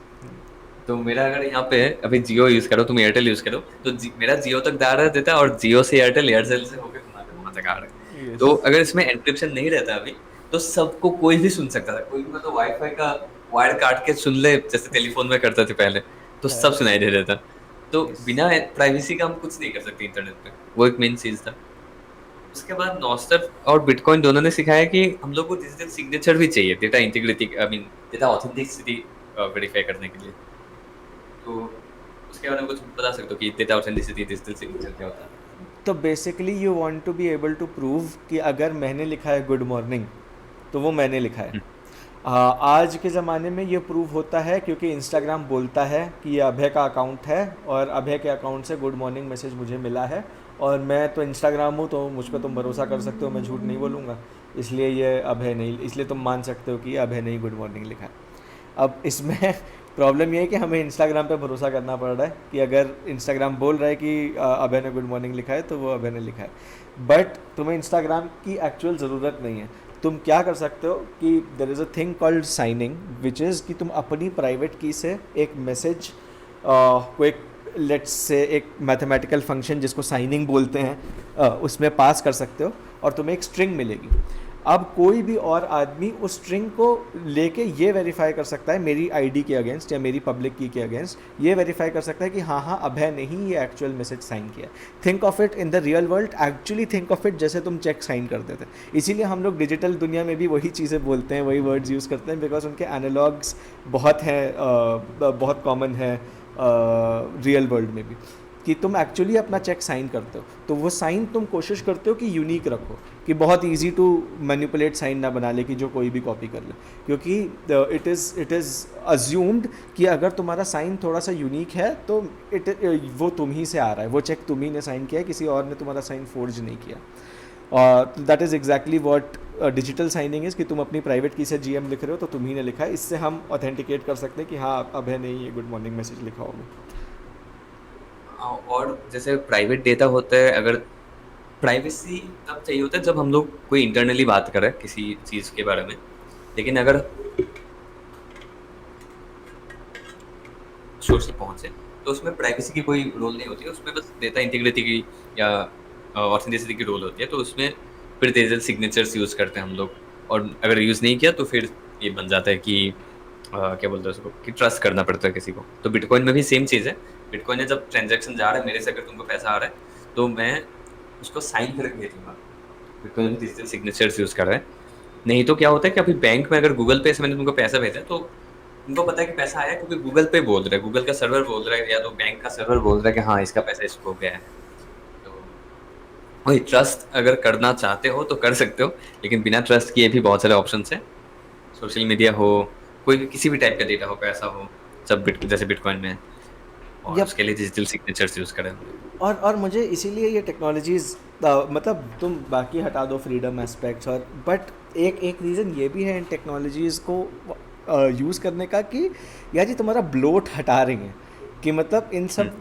तो मेरा अगर यहाँ पे अभी जियो यूज करो, तुम एयरटेल यूज करो, तो मेरा जियो तक जा रहा है डेटा, और जियो से एयरटेल, एयरसेल से होकर वहां तक आ रहा है। यस. तो अगर इसमें एन्क्रिप्शन नहीं रहता अभी, तो सबको कोई भी सुन सकता था, कोई भी मतलब वाईफाई का वायर काट के सुन ले जैसे टेलीफोन में करते थे पहले, तो हाँ, सब सुनाई दे देता। तो यस। बिना प्राइवेसी का हम कुछ नहीं कर सकते इंटरनेट पे, वो एक मेन चीज था। उसके बाद नॉस्टर और बिटकॉइन दोनों ने सिखाया कि हम लोग को डिजिटल सिग्नेचर भी चाहिए data integrity, I mean data authenticity verify करने के लिए। तो उसके बारे में कुछ बता सकते हो कि डेटा ऑथेंटिसिटी डिजिटल सिग्नेचर क्या होता है? तो basically you want to be able to prove कि अगर मैंने लिखा है गुड मॉर्निंग तो वो मैंने लिखा है। आज के ज़माने में ये प्रूव होता है क्योंकि इंस्टाग्राम बोलता है कि ये अभय का अकाउंट है और अभय के अकाउंट से गुड मॉर्निंग मैसेज मुझे मिला है, और मैं तो इंस्टाग्राम हूँ तो मुझ पर तुम भरोसा कर सकते हो, मैं झूठ नहीं बोलूँगा, इसलिए ये अभय नहीं, इसलिए तुम मान सकते हो कि ये अभय नहीं गुड मॉर्निंग लिखा है। अब इसमें प्रॉब्लम ये है कि हमें इंस्टाग्राम पे भरोसा करना पड़ रहा है कि अगर इंस्टाग्राम बोल रहा है कि अभय ने गुड मॉर्निंग लिखा है तो वो अभय ने लिखा है। बट तुम्हें इंस्टाग्राम की एक्चुअल ज़रूरत नहीं है। तुम क्या कर सकते हो कि there is a thing called signing which is कि तुम अपनी प्राइवेट की से एक मैसेज को एक लेट्स से एक मैथमेटिकल फंक्शन जिसको साइनिंग बोलते हैं उसमें पास कर सकते हो और तुम्हें एक स्ट्रिंग मिलेगी। अब कोई भी और आदमी उस स्ट्रिंग को लेके ये वेरीफाई कर सकता है मेरी आईडी के अगेंस्ट या मेरी पब्लिक की के अगेंस्ट, ये वेरीफाई कर सकता है कि हाँ हाँ अभय ने ही ये एक्चुअल मैसेज साइन किया। Think of it in the real world, actually think of it जैसे तुम चेक साइन करते थे। इसीलिए हम लोग डिजिटल दुनिया में भी वही चीज़ें बोलते हैं, वही वर्ड्स यूज़ करते हैं, बिकॉज उनके एनालॉग्स बहुत हैं, बहुत कॉमन है रियल वर्ल्ड में भी, कि तुम एक्चुअली अपना चेक साइन करते हो तो वो साइन तुम कोशिश करते हो कि यूनिक रखो, कि बहुत इजी टू मैनिपुलेट साइन ना बना ले कि जो कोई भी कॉपी कर ले, क्योंकि इट इज़ अज्यूम्ड कि अगर तुम्हारा साइन थोड़ा सा यूनिक है तो वो तुम ही से आ रहा है, वो चेक तुम ही ने साइन किया है, किसी और ने तुम्हारा साइन फोर्ज नहीं किया। और that is exactly what digital signing is, कि तुम अपनी प्राइवेट की से जीएम लिख रहे हो तो तुम ही ने लिखा है। इससे हम ऑथेंटिकेट कर सकते हैं कि हाँ अभय ने ही ये गुड मॉर्निंग मैसेज लिखा होगा। और जैसे प्राइवेट डेटा होता है, अगर प्राइवेसी तब चाहिए होता है जब हम लोग कोई इंटरनली बात कर रहे हैं किसी चीज के बारे में, लेकिन अगर सोर्स तक पहुंचे तो उसमें प्राइवेसी की कोई रोल नहीं होती है, उसमें बस डेटा इंटीग्रिटी की या ऑथेंटिसिटी की रोल होती है। तो उसमें फिर डिजिटल सिग्नेचर्स यूज करते हैं हम लोग, और अगर यूज नहीं किया तो फिर ये बन जाता है कि क्या बोलते हैं उसको, कि ट्रस्ट करना पड़ता है किसी को। तो बिटकॉइन में भी सेम चीज़ है। बिटकॉइन में जब ट्रांजैक्शन जा रहा है मेरे से, अगर तुमको पैसा आ रहा है तो मैं उसको साइन करके भेजूंगा। बिटकॉइन में डिजिटल सिग्नेचर्स यूज कर रहे हैं। नहीं तो क्या होता है कि अभी बैंक में अगर गूगल पे से मैंने तुमको पैसा भेजा तो उनको पता है कि पैसा आया, क्योंकि गूगल पे बोल रहा है, गूगल का सर्वर बोल रहा है, या तो बैंक का सर्वर बोल रहा है कि हाँ इसका पैसा इसको गया है। तो वही ट्रस्ट अगर करना चाहते हो तो कर सकते हो, लेकिन बिना ट्रस्ट किए भी बहुत सारे ऑप्शन है। सोशल मीडिया हो, कोई भी किसी भी टाइप का डेटा हो, पैसा हो, सब जैसे बिटकॉइन में है। और यप। उसके लिए डिजिटल सिग्नेचर्स यूज करें। और मुझे इसीलिए ये टेक्नोलॉजीज़, मतलब तुम बाकी हटा दो फ्रीडम एस्पेक्ट्स, और बट एक एक रीज़न ये भी है इन टेक्नोलॉजीज़ को यूज़ करने का कि यार ये तुम्हारा ब्लोट हटा रही हैं, कि मतलब इन सब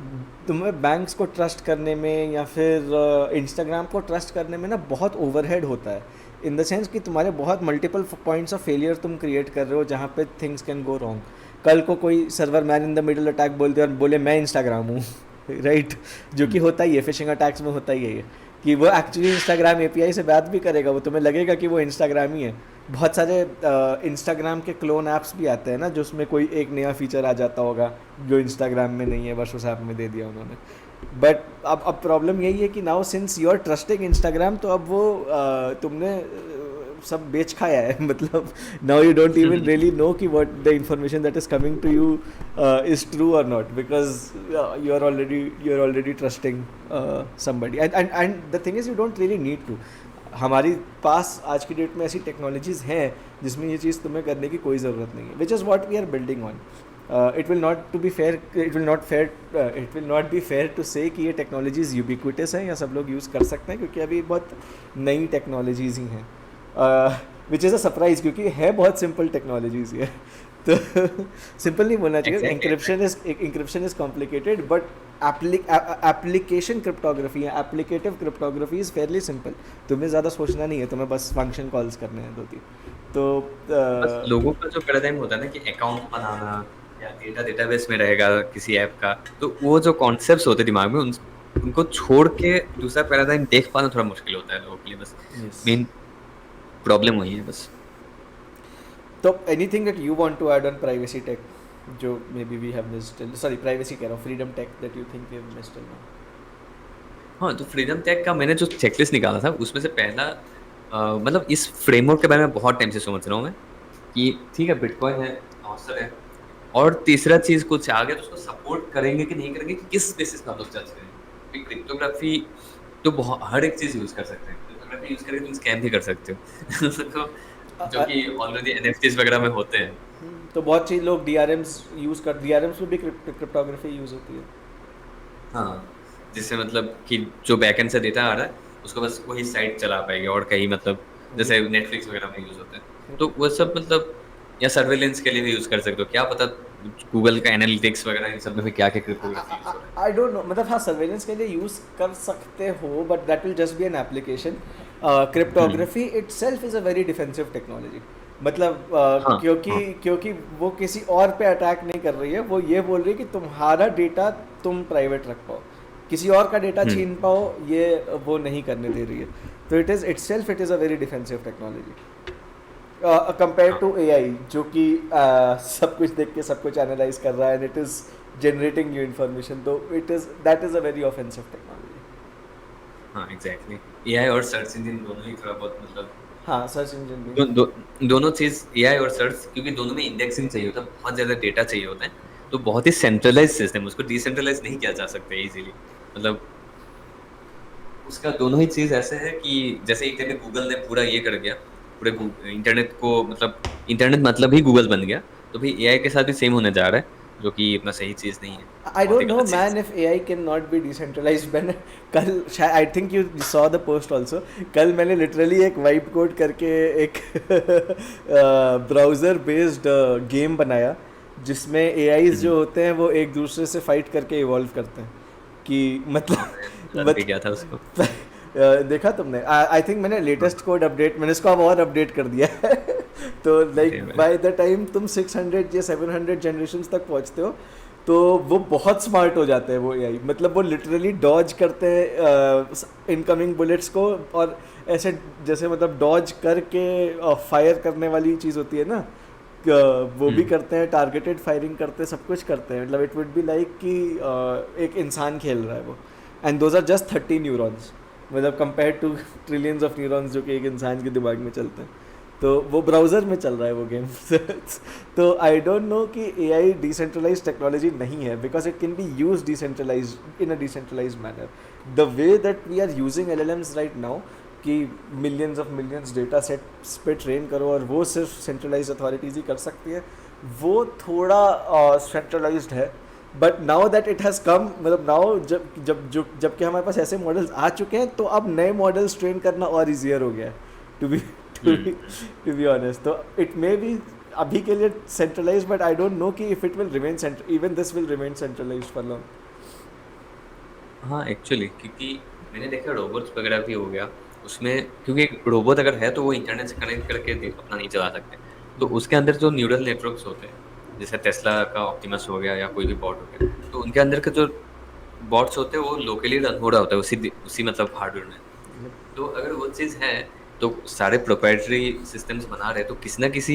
तुम्हें बैंक्स को ट्रस्ट करने में या फिर इंस्टाग्राम को ट्रस्ट करने में ना बहुत ओवरहेड होता है, इन द सेंस कि तुम्हारे बहुत मल्टीपल पॉइंट्स ऑफ फेलियर तुम क्रिएट कर रहे हो जहाँ पे थिंग्स कैन गो रॉन्ग। कल को कोई server man in the middle attack बोल दे और बोले मैं इंस्टाग्राम हूँ राइट, जो कि होता ही है, फिशिंग अटैक्स में होता ही है ये, कि वो एक्चुअली इंस्टाग्राम एपीआई से बात भी करेगा, वो तुम्हें लगेगा कि वो इंस्टाग्राम ही है। बहुत सारे इंस्टाग्राम के क्लोन ऐप्स भी आते हैं ना, जो उसमें कोई एक नया फीचर आ जाता होगा जो इंस्टाग्राम में नहीं है, बस उस ऐप में दे दिया उन्होंने। बट अब प्रॉब्लम यही है कि now since you are trusting Instagram, तो अब वो तुमने सब बेच खाया है मतलब now you don't even really know कि what the information that is coming to you is true और not, because you are already trusting somebody, and the thing is you don't really need to. हमारी पास आज की date में ऐसी technologies हैं जिसमें ये चीज़ तुम्हें करने की कोई ज़रूरत नहीं है, which is what we are building on. It will not be fair to say कि ये टेक्नोलॉजीज़ यूबिक्विटस हैं या सब लोग यूज़ कर सकते हैं, क्योंकि अभी बहुत नई टेक्नोलॉजीज़ ही हैं, विच इज़ अ सरप्राइज़, क्योंकि है बहुत सिंपल टेक्नोलॉजीज़ ये तो सिंपल नहीं बोलना चाहिए। Encryption is complicated, but application cryptography या applicative cryptography is fairly simple. तुम्हें ज़्यादा सोचना नहीं है, तुम्हें बस फंक्शन कॉल्स करने हैं 2-3। तो बस लोगों का जो पैराडाइम होता है ना कि अकाउंट बनाना या डेटा डेटाबेस में रहेगा किसी ऐप का, तो वो जो कॉन्सेप्ट्स होते हैं दिमाग में उनको छोड़ के दूसरा पैराडाइम देख पाना थोड़ा मुश्किल होता है लोगों के लिए। बस yes. मेन प्रॉब्लम वही है बस। तो anything that you want to add on privacy tech जो maybe we have missed, sorry privacy कह रहा हूँ, freedom tech that you think we have missed now? हाँ, तो फ्रीडम टेक का मैंने जो चेकलिस्ट निकाला था उसमें से पहला मतलब इस फ्रेमवर्क के बारे में बहुत टाइम से सोच रहा हूँ मैं कि ठीक है बिटकॉइन है, ऑसर है, और तीसरा चीज कुछ आ गया तो उसको सपोर्ट करेंगे कि नहीं करेंगे, कि किस बेसिस पर हम लोग जज करेंगे। क्रिप्टोग्राफी तो बहुत हर एक चीज यूज कर सकते हैं, क्रिप्टोग्राफी यूज करके तुम स्कैम भी कर सकते हो तो जो कि ऑलरेडी एनएफटीज वगैरह में होते हैं। तो बहुत चीज लोग डीआरएम्स यूज कर, डीआरएम्स में भी क्रिप्टोग्राफी यूज होती है। हाँ, जिससे मतलब कि जो बैकएंड से डेटा आ रहा है उसको बस वही साइट चला पाएगी, और कहीं मतलब ये जैसे नेटफ्लिक्स वगैरह में यूज होता है, तो वो सब मतलब या सर्वेलेंस के लिए भी यूज कर सकते हो, क्या पता गूगल का एनालिटिक्स वगैरह इन सब में भी क्या क्या क्रिप्टोग्राफी यूज हो रहा है। आई डोंट नो, मतलब हाँ सर्वेलेंस के लिए यूज कर सकते हो but that will just be an application. Hmm. Cryptography itself is a very defensive technology. मतलब हाँ क्योंकि हाँ। क्योंकि वो किसी और पे अटैक नहीं कर रही है, वो ये बोल रही है कि तुम्हारा डेटा तुम प्राइवेट रख पाओ, किसी और का डेटा हम्म। छीन पाओ, ये वो नहीं करने दे रही है। तो it is itself it is a very defensive technology compare हाँ टू एआई जो कि सब कुछ देख के सब कुछ एनालाइज कर रहा है and it is generating new information, तो it is that is a very offensive technology. हाँ एग्जैक्टली। एआई और सर्च इंजन दोनों ही थोड़ा बहुत मतलब हाँ सर्च इंजन भी। दोनों चीज एआई और सर्च, क्योंकि दोनों में इंडेक्सिंग चाहिए होता है, बहुत ज्यादा डेटा चाहिए होता है, तो बहुत ही सेंट्रलाइज सिस्टम, उसको डिसेंट्रलाइज नहीं किया जा सकता इजीली। मतलब उसका दोनों ही चीज ऐसे है कि जैसे एक जगह गूगल ने पूरा ये कर गया, पूरे इंटरनेट को मतलब इंटरनेट मतलब ही गूगल बन गया, तो भाई एआई के साथ भी सेम होने जा रहा है, जो कि इतना सही चीज नहीं है, आई बहुत डोंट ही नो गलत चीज man if AI can not be decentralised. मैंने कल शायद, I think you saw the post also, कल मैंने लिटरली एक वाइट कोड करके एक ब्राउज़र बेस्ड गेम बनाया जिसमें एआईज है। जो होते हैं वो एक दूसरे से फाइट करके इवॉल्व करते हैं कि हाँ मैं मतलब रन भी किया था उसको। देखा तुमने? आई थिंक मैंने हाँ। लेटेस्ट कोड अपडेट, मैंने इसको अब और अपडेट कर दिया है तो लाइक अरे भाई। बाय द टाइम तुम 600 या 700 जनरेशन तक पहुंचते हो तो वो बहुत स्मार्ट हो जाते हैं वो एआई। मतलब वो लिटरली डॉज करते हैं इनकमिंग बुलेट्स को, और ऐसे जैसे मतलब डॉज करके फायर करने वाली चीज़ होती है ना, वो भी हम्म। करते हैं, टारगेटेड फायरिंग करते हैं, सब कुछ करते हैं। मतलब इट वुड बी लाइक कि एक इंसान खेल रहा है वो, and those are just 30 neurons, मतलब compare to trillions of neurons जो कि एक इंसान के दिमाग में चलते हैं। तो वो ब्राउज़र में चल रहा है वो गेम तो आई डोंट नो कि एआई डिसेंट्रलाइज टेक्नोलॉजी नहीं है because it can be use decentralise in a decentralise manner. The way that we are using LLMs right now कि millions of millions data sets पे train करो और वो सिर्फ centralise authorities ही कर सकती है, वो थोड़ा सेंट्रलाइज्ड है। But now that it has come, मतलब नाउ जबकि हमारे पास ऐसे मॉडल्स आ चुके हैं तो अब नए मॉडल्स ट्रेन करना और ईजियर हो गया है to be to be hmm. To be honest. तो इट मे बी अभी के लिए centralise, but I don't know कि if it will remain even this will remain centralised for long. हाँ एक्चुअली, क्योंकि मैंने देखा रोबोट्स वगैरह भी हो गया उसमें, क्योंकि एक रोबोट अगर है तो वो इंटरनेट से कनेक्ट करके अपना नहीं चला सकते, तो उसके अंदर जो न्यूरल नेटवर्क्स होते हैं, जैसे टेस्ला का ऑप्टिमस हो गया या कोई भी बॉट हो गया, तो उनके अंदर के जो बॉट्स होते हैं वो लोकली रन हो रहा होता है उसी उसी मतलब हार्डवेयर में। तो अगर वो चीज़ है तो सारे प्रोप्राइटरी सिस्टम्स बना रहे हैं, तो किसी ना किसी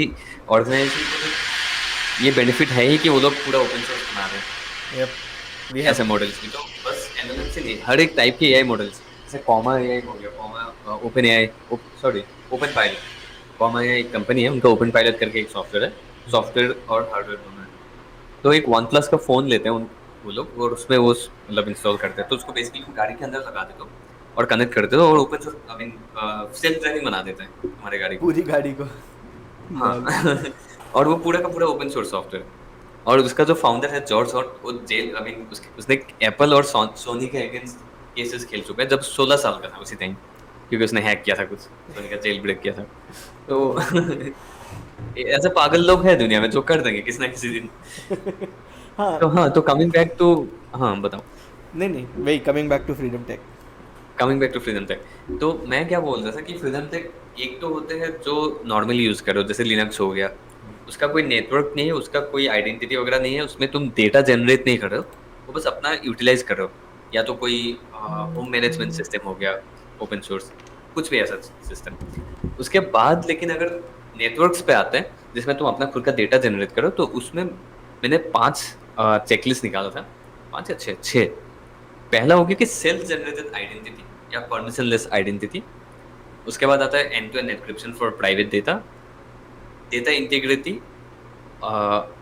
ऑर्गेनाइजेशन को तो ये बेनिफिट है ही कि वो लोग पूरा ओपन सोर्स बना रहे हैं यप वी ऐसे हैव। मॉडल्स की। तो बस एलएलएम से नहीं, हर एक टाइप के एआई मॉडल्स, जैसे कॉमा एआई हो गया, comma open AI, sorry open pilot, comma AI एक कंपनी है, उनका ओपन पायलट करके एक सॉफ्टवेयर है, सॉफ्टवेयर और हार्डवेयर दोनों है। तो एक वन प्लस का फोन लेते हैं वो लोग, और उसमें वो मतलब इंस्टॉल करते हैं, तो उसको बेसिकली तुम गाड़ी के अंदर लगा देते हो और कनेक्ट करते हो, और open source I mean self driving बना देते हैं हमारे गाड़ी को। पूरी गाड़ी को हाँ लॉल। और वो पूरा का पूरा ओपन सोर्स सॉफ्टवेयर, और उसका जो फाउंडर है जॉर्ज हॉट, वो जेल आई मीन उसने एप्पल और सोनी के अगेंस्ट केसेस खेल चुका है जब 16 साल का था उसी टाइम, क्योंकि उसने हैक किया था कुछ, सोनी का जेल ब्रेक किया था। तो ऐसे पागल लोग हैं दुनिया में जो कर देंगे किसी ना किसी दिन। हाँ। तो हाँ, तो कमिंग बैक टू, हाँ बताओ। नहीं नहीं, वही coming back to freedom tech. Coming back to freedom tech, तो मैं क्या बोल रहा था कि फ्रीडम टेक एक तो होते हैं जो नॉर्मली यूज करो, जैसे लिनक्स हो गया, उसका कोई नेटवर्क नहीं है, उसका कोई आइडेंटिटी वगैरह नहीं है, उसमें तुम डेटा जनरेट नहीं कर रहे हो, वो बस अपना यूटिलाइज कर रहे हो, या तो कोई होम मैनेजमेंट सिस्टम हो गया ओपन सोर्स, कुछ भी ऐसा सिस्टम। उसके बाद लेकिन अगर नेटवर्क्स पे आते हैं जिसमें तुम अपना खुद का डेटा जनरेट करो, तो उसमें मैंने 5 चेकलिस्ट निकाला था, 5 या 6। पहला हो गया कि सेल्फ जनरेटेड आइडेंटिटी या परमिशनलेस आइडेंटिटी। उसके बाद आता है end to end encryption for private data, data integrity,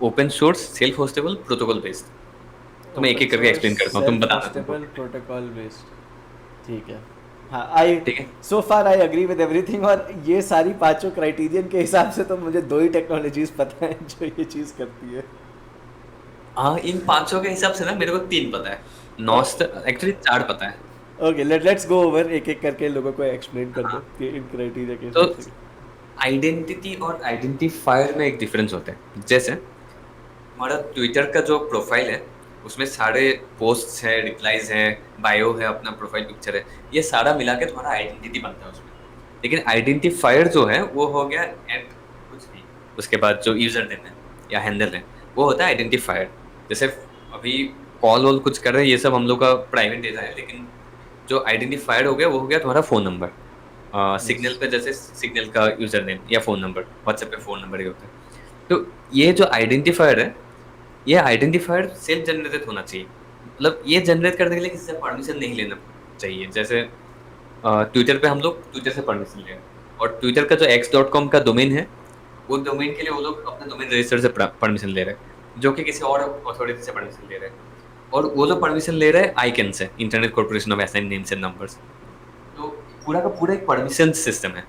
open source, self hostable, protocol based. तो मैं एक ओपन एक करके सोर्स, एक्सप्लेन करता हूँ, तुम सेल्फ बताना तुमको। होस्टेबल, प्रोटोकॉल बेस्ड। ठीक है। हाँ, आई ठीक है। सो फार आई एग्री विद एवरीथिंग। और ये सारी पांचों क्राइटेरियन के हिसाब से तो मुझे दो ही टेक्नोलॉजीज पता है जो ये चीज़ करती है। हाँ, इन पांचों के हिसाब से ना मेरे को 3 पता है, नॉस्ट एक्चुअली 4 पता है। ओके, लेट्स गो ओवर, एक एक करके लोगों को एक्सप्लेन कर दो हाँ, कि इन क्राइटेरिया के तो हिसाब से। आइडेंटिटी और आइडेंटिफायर में एक डिफरेंस होता है। जैसे हमारा ट्विटर का जो प्रोफाइल है, उसमें सारे पोस्ट्स है, रिप्लाईज है, बायो है, अपना प्रोफाइल पिक्चर है, ये सारा मिला के तुम्हारा आइडेंटिटी बनता है उसमें। लेकिन आइडेंटिफायर जो है वो हो गया एट कुछ भी, उसके बाद जो यूजर नेम है या हैंडल है, वो होता है आइडेंटिफायर। जैसे अभी कॉल वॉल कुछ कर रहे हैं, ये सब हम लोग का प्राइवेट डेटा है, लेकिन जो आइडेंटिफायर हो गया वो हो गया तुम्हारा फोन नंबर। यस। सिग्नल पे जैसे सिग्नल का यूजर नेम या फोन नंबर, व्हाट्सएप पे फोन नंबर ही होता है। तो ये जो आइडेंटिफायर है, ये आइडेंटिफायर सेल्फ जनरेटेड होना चाहिए। मतलब ये जनरेट करने के लिए किसी से परमिशन नहीं लेना चाहिए। जैसे ट्विटर पे हम लोग ट्विटर से परमिशन ले रहे हैं, और ट्विटर का जो x.com का डोमेन है, वो डोमेन के लिए वो लोग अपने डोमेन रजिस्टर से परमिशन ले रहे हैं, जो कि किसी और अथॉरिटी से परमिशन ले रहे हैं। और वो लोग परमिशन ले रहे हैं आईकैन से, internet corporation of assign names and numbers. तो पूरा का पूरा एक परमिशन सिस्टम है।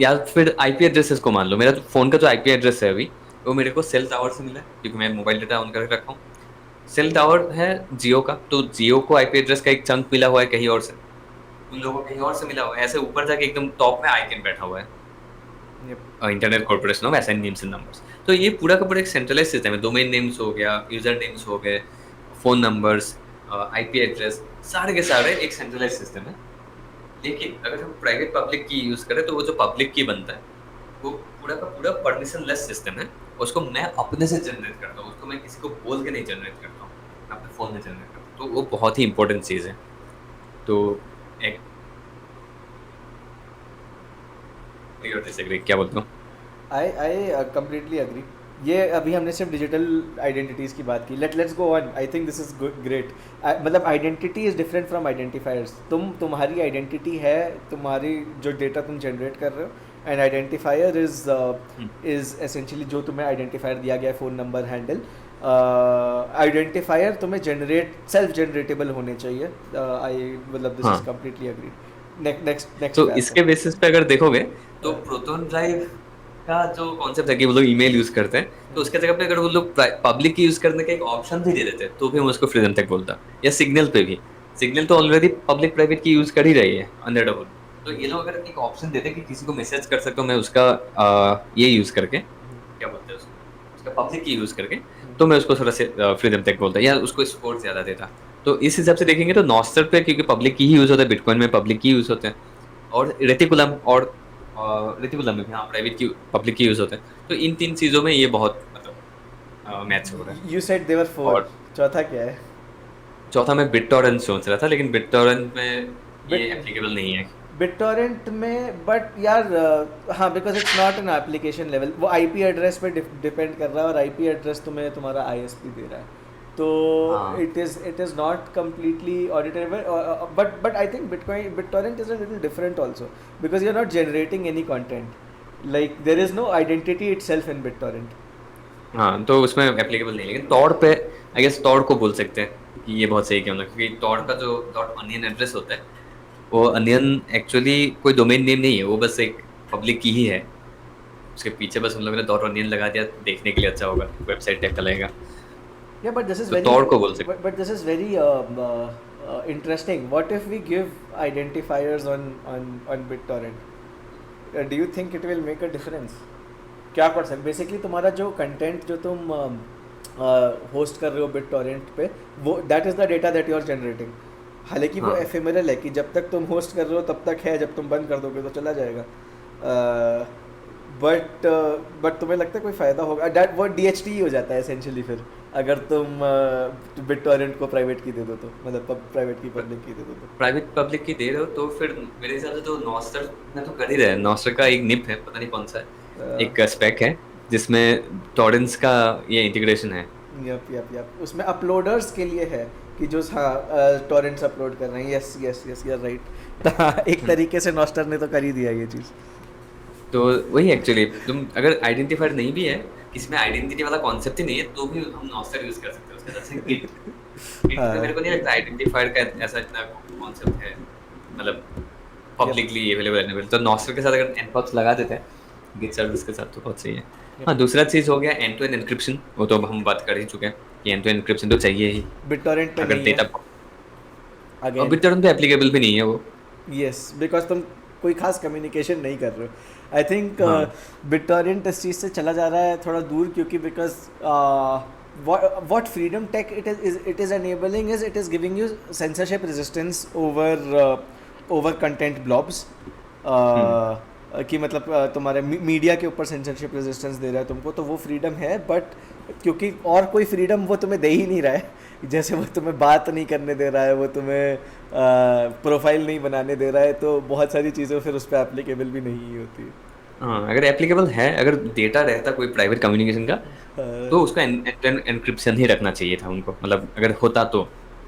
या फिर आईपी एड्रेसेस को मान लो, मेरा फोन का जो आईपी एड्रेस है अभी, वो मेरे को सेल टावर से मिला है, क्योंकि मैं मोबाइल डेटा ऑन करके रखा हूँ। सेल टावर है जियो का, तो जियो को आईपी एड्रेस का एक चंक मिला हुआ है कहीं और से, उन लोगों को कहीं और से मिला हुआ है। ऐसे ऊपर जाके एकदम टॉप में आइकन बैठा हुआ है, yup. Internet corporation of assign names and numbers. तो ये पूरा का पूरा एक सेंट्रलाइज सिस्टम है। डोमेन नेम्स हो गया, यूजर नेम्स हो गए, फोन नंबर्स, आईपी एड्रेस, सारे के सारे एक सेंट्रलाइज सिस्टम है। लेकिन अगर हम प्राइवेट पब्लिक की यूज करें, तो वो जो पब्लिक की बनता है, वो पूरा का पूरा परमिशन लेस सिस्टम है। उसको मैं अपने से जनरेट करता हूँ, उसको मैं किसी को बोल के नहीं जनरेट करता हूँ, मैं अपने फोन में जनरेट करता हूँ। तो वो बहुत ही इंपॉर्टेंट चीज़ है। तो एक डिसएग्री, क्या बोलते हो? I I completely agree. ये अभी हमने सिर्फ डिजिटल आइडेंटिटीज़ की बात की। Let's go on. I think this is great. मतलब identity is different from identifiers. तुम्हारी आइडेंटिटी है, तुम्हारी जो डेटा तुम जनरेट कर रहे हो, and identifier hmm, is essentially जो तुम्हें आइडेंटिफायर दिया गया है, फ़ोन नंबर, हैंडल। आइडेंटिफायर तुम्हें जनरेट सेल्फ जनरेटेबल होने चाहिए। आई मतलब दिस इज हाँ। Completely agree. नेक्स्ट नेक्स्ट तो पे आते इसके हैं। बेसिस पे अगर देखोगे, तो हाँ, प्रोटोन ड्राइव का जो कॉन्सेप्ट है कि वो लोग ईमेल यूज करते हैं, तो उसके जगह पे अगर वो लोग पब्लिक की यूज करने का एक ऑप्शन भी दे देते, तो भी हम उसको फ्रीडम तक बोलता। या सिग्नल पे भी, सिग्नल तो ऑलरेडी पब्लिक प्राइवेट की यूज कर ही रही है अंडर डबल। तो ये लोग अगर एक ऑप्शन देते कि किसी को मैसेज कर सकता हूँ मैं उसका ये यूज करके, क्या बोलते हैं उसको, उसका पब्लिक की यूज करके, तो मैं उसको थोड़ा से फ्रीडम तक बोलता या उसको सपोर्ट ज्यादा देता। तो इस हिसाब से देखेंगे तो नॉस्टर पे, क्योंकि पब्लिक की ही यूज होता है, बिटकॉइन में पब्लिक की यूज होते हैं, और रेटिकुलम और रेटिकुलम में भी हाँ प्राइवेट की पब्लिक की यूज होते हैं। तो इन 3 चीजों में ये बहुत मतलब मैच हो रहा है। You said they're four. और चौथा क्या है? चौथा मैं बिटटॉरेंट सोच रहा था, लेकिन बिटटॉरेंट में ये बिट एप्लीकेबल नहीं है। बिटटोरेंट में, बट यार हाँ, because it's not an application level. वो आईपी एड्रेस पे डिपेंड कर रहा है, और आईपी एड्रेस तुम्हें तुम्हारा आईएसपी दे रहा है। तो हाँ, it is not completely auditable. But I think Bitcoin BitTorrent is a little different also, because you are not generating any content. Like there is no identity itself in BitTorrent. हाँ, तो उसमें applicable नहीं, लेकिन Tod पे I guess Tod को बोल सकते हैं कि ये बहुत सही क्यों ना, क्योंकि टॉड का जो डॉट अनियन एड्रेस होता है, वो अनियन एक्चुअली कोई डोमेन नेम नहीं है, वो बस एक पब्लिक की ही है। उसके पीछे बस हम लोगों ने डॉट अनियन लगा दिया, देखने के लिए अच्छा होगा, वेबसाइट टाइप का लगेगा। Yeah, but this is तो very, टॉड को बोल सकते but this is very interesting. What if we give identifiers on BitTorrent? Do you think it will make a difference? क्या कर सकते? बेसिकली तुम्हारा जो कंटेंट जो तुम होस्ट कर रहे हो BitTorrent पे, वो that is the data that you are generating. हालांकि हैं। वो हाँ, एफेमरल है कि जब तक तुम होस्ट कर रहे हो तब तक है, जब तुम बंद कर दोगे तो चला जाएगा। बट तुम्हें लगता है कोई फ़ायदा होगा? डैट वो DHT ही हो जाता है एसेंशियली फिर, अगर तुम BitTorrent को प्राइवेट की दे दो तो, मतलब प्राइवेट की पब्लिक की दे दो तो। प्राइवेट पब्लिक की दे रहे हो तो फिर मेरे हिसाब से तो नॉस्टर में तो कर ही रहे हैं। नॉस्टर का एक निप है, पता नहीं कौन सा है, एक स्पेक है जिसमें टॉरेंट्स का ये इंटीग्रेशन है। यप उसमें अपलोडर्स के लिए है कि जो हाँ टॉरेंट्स अपलोड कर रहे हैं। Yes yes yes you are right. एक हम्म। तरीके से नॉस्टर ने तो कर ही दिया ये चीज़। तो वही एक्चुअली तुम अगर आइडेंटिफाइड नहीं भी है, इसमें आइडेंटिटी वाला कॉन्सेप्ट ही नहीं है, तो भी हम नॉस्टर यूज कर सकते हैं उसके साथ। गिट गिट में मेरे को नहीं लगता आइडेंटिफाइड का ऐसा इतना कॉन्सेप्ट है, मतलब यप पब्लिकली अवेलेबल। तो नॉस्टर के साथ अगर एनपॉक्स लगा देते हैं गिट सर्विस के साथ तो बहुत सही है। यप। हाँ, दूसरा चीज हो गया एंड टू एंड एन्क्रिप्शन। वो तो अब हम बात कर ही चुके हैं कि एंड टू एंड एन्क्रिप्शन तो चाहिए ही। बिटटोरेंट पे अगर नहीं है डेटा और अगेन। बिटटॉरेंट पे एप्लीकेबल भी नहीं है वो। यस बिकॉज तुम कोई खास कम्युनिकेशन नहीं कर रहे हो। आई थिंक हाँ। बिटटोरेंट इस चीज़ से चला जा रहा है थोड़ा दूर, क्योंकि because what freedom tech it is enabling is it is giving you censorship resistance over content blobs। हम्म। कि मतलब तुम्हारे मीडिया के ऊपर सेंसरशिप रेजिस्टेंस दे रहा है तुमको, तो वो फ्रीडम है। बट क्योंकि और कोई फ्रीडम वो तुम्हें दे ही नहीं रहा है, जैसे वो तुम्हें बात नहीं करने दे रहा है, वो तुम्हें प्रोफाइल नहीं बनाने दे रहा है, तो बहुत सारी चीज़ें फिर उस पर एप्लीकेबल भी नहीं होती है। हाँ, अगर एप्लीकेबल है, अगर डेटा रहता कोई प्राइवेट कम्युनिकेशन का, तो हाँ उसका एनक्रिप्शन ही रखना चाहिए था उनको, मतलब अगर होता तो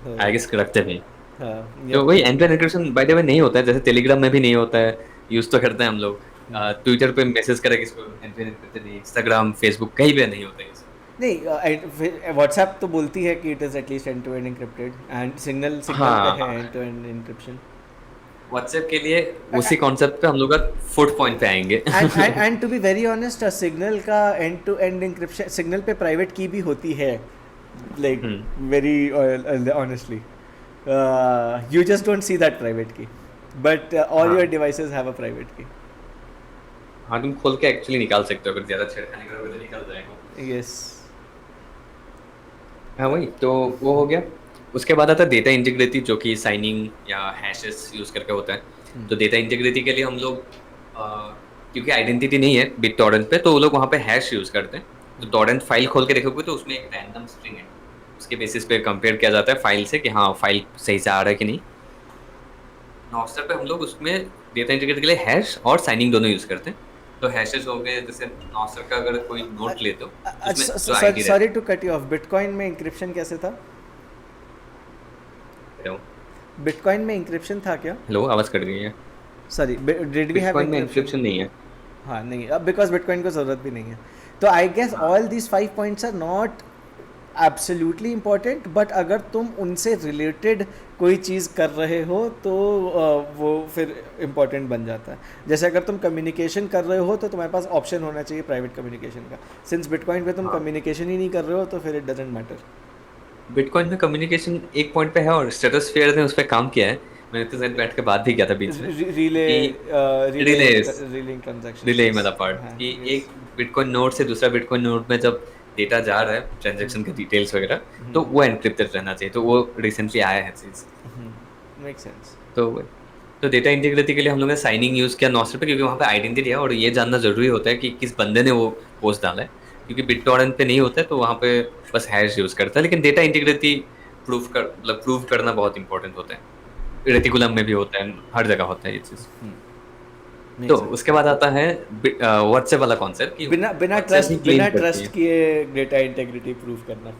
आई हाँ गेस रखते भी। हाँ तो यप वही yup. And to end encryption by the way नहीं होता है, जैसे टेलीग्राम में भी नहीं होता है। यूज तो करते हैं हम लोग, ट्विटर पे मैसेज करे किसको, एंड टू एंड एन्क्रिप्शन नहीं। इंस्टाग्राम, फेसबुक कहीं पे नहीं होता है ये सब। नहीं व्हाट्सएप तो बोलती है कि it is at least end to end encrypted, and Signal पे है हाँ, end to end encryption. WhatsApp के लिए उसी कॉन्सेप्ट पे हम लोग का फुट पॉइंट पे आएंगे। And to be very honest, Signal का end to end encryption, Signal पे प्राइवेट की भी होती है, like hmm. Very honestly. You just don't see that private key, but all your हाँ devices have a private key. हाँ, तुम खोल के एक्चुअली निकाल सकते हो, अगर ज्यादा छेड़खानी करोगे तो निकल जाएगा। यस। हाँ, वही तो वो हो गया। उसके बाद आता है डेटा इंटीग्रिटी, जो कि साइनिंग या हैशेस यूज करके होता है। तो डेटा इंटीग्रिटी के लिए हम लोग क्योंकि आइडेंटिटी नहीं है बिट टॉरेंट पे, तो वो लोग वहाँ पे हैश यूज करते हैं। तो टॉरेंट फाइल खोल के देखोगे तो उसमें एक रैंडम स्ट्रिंग है, उसके बेसिस पे कंपेयर किया जाता है फाइल से कि हाँ फाइल सही से आ रहा है कि नहीं। नॉस्टर पे हम लोग उसमें डेटा इंटीग्रिटी के लिए हैश और साइनिंग दोनों यूज करते हैं। तो हैशेस हो गए, जैसे नॉस्टर का अगर कोई नोट लेते हो उसमें जो ID sorry to cut you off, Bitcoin में इंक्रिप्शन कैसे था? रहता है। बिटकॉइन में इंक्रिप्शन था क्या? हेलो, आवाज कट गई है। Sorry, did we have Bitcoin में इंक्रिप्शन? इंक्रिप्शन नहीं है। हाँ नहीं, अब बिकॉज बिटकॉइन को ज़रूरत भी नहीं है। तो आई गेस हाँ all these 5 points are not absolutely important, but अगर तुम उनसे रिलेटेड कोई चीज़ कर रहे हो तो वो फिर इम्पॉर्टेंट बन जाता है। जैसे अगर तुम कम्युनिकेशन कर रहे हो तो तुम्हारे पास ऑप्शन होना चाहिए प्राइवेट कम्युनिकेशन का। सिंस बिटकॉइन पे तुम हाँ, कम्युनिकेशन ही नहीं कर रहे हो तो फिर इट डजेंट मैटर। बिटकॉइन में कम्युनिकेशन एक पॉइंट पे है, और स्ट्रेटोस्फेयर ने उस पर काम किया है। मैंने तो शायद बैठ के बात भी किया था बीच में रिले कि relay relay relying transactions, relay yes. वाला पार्ट, हाँ कि यस। एक बिटकॉइन नोड से दूसरा बिटकॉइन नोड में जब डेटा जा रहा है, ट्रांजैक्शन के डिटेल्स वगैरह, तो वो एनक्रिप्टेड रहना चाहिए। तो वो रिसेंटली आया है चीज। Make sense. तो तो डेटा इंटीग्रिटी के लिए हम लोग ने साइनिंग यूज किया नॉस्टर पे, क्योंकि वहाँ पे आइडेंटिटी है और ये जानना जरूरी होता है कि किस बंदे ने वो पोस्ट डाला है। क्योंकि बिटटॉरेंट पे नहीं होता है, तो वहाँ पे बस हैश यूज करता है। लेकिन डेटा इंटीग्रिटी प्रूव करना बहुत इंपॉर्टेंट होता है। रेटिकुलम में भी होता है, हर जगह होता है ये चीज। मेक तो सेंस। उसके बाद आता है व्हाट्सएप वाला कॉन्सेप्ट कि बिना बिना व्हाट्सएप ही ट्रस्ट क्लेम बिना करती ट्रस्ट है। किए डेटा इंटेग्रिटी प्रूव करना।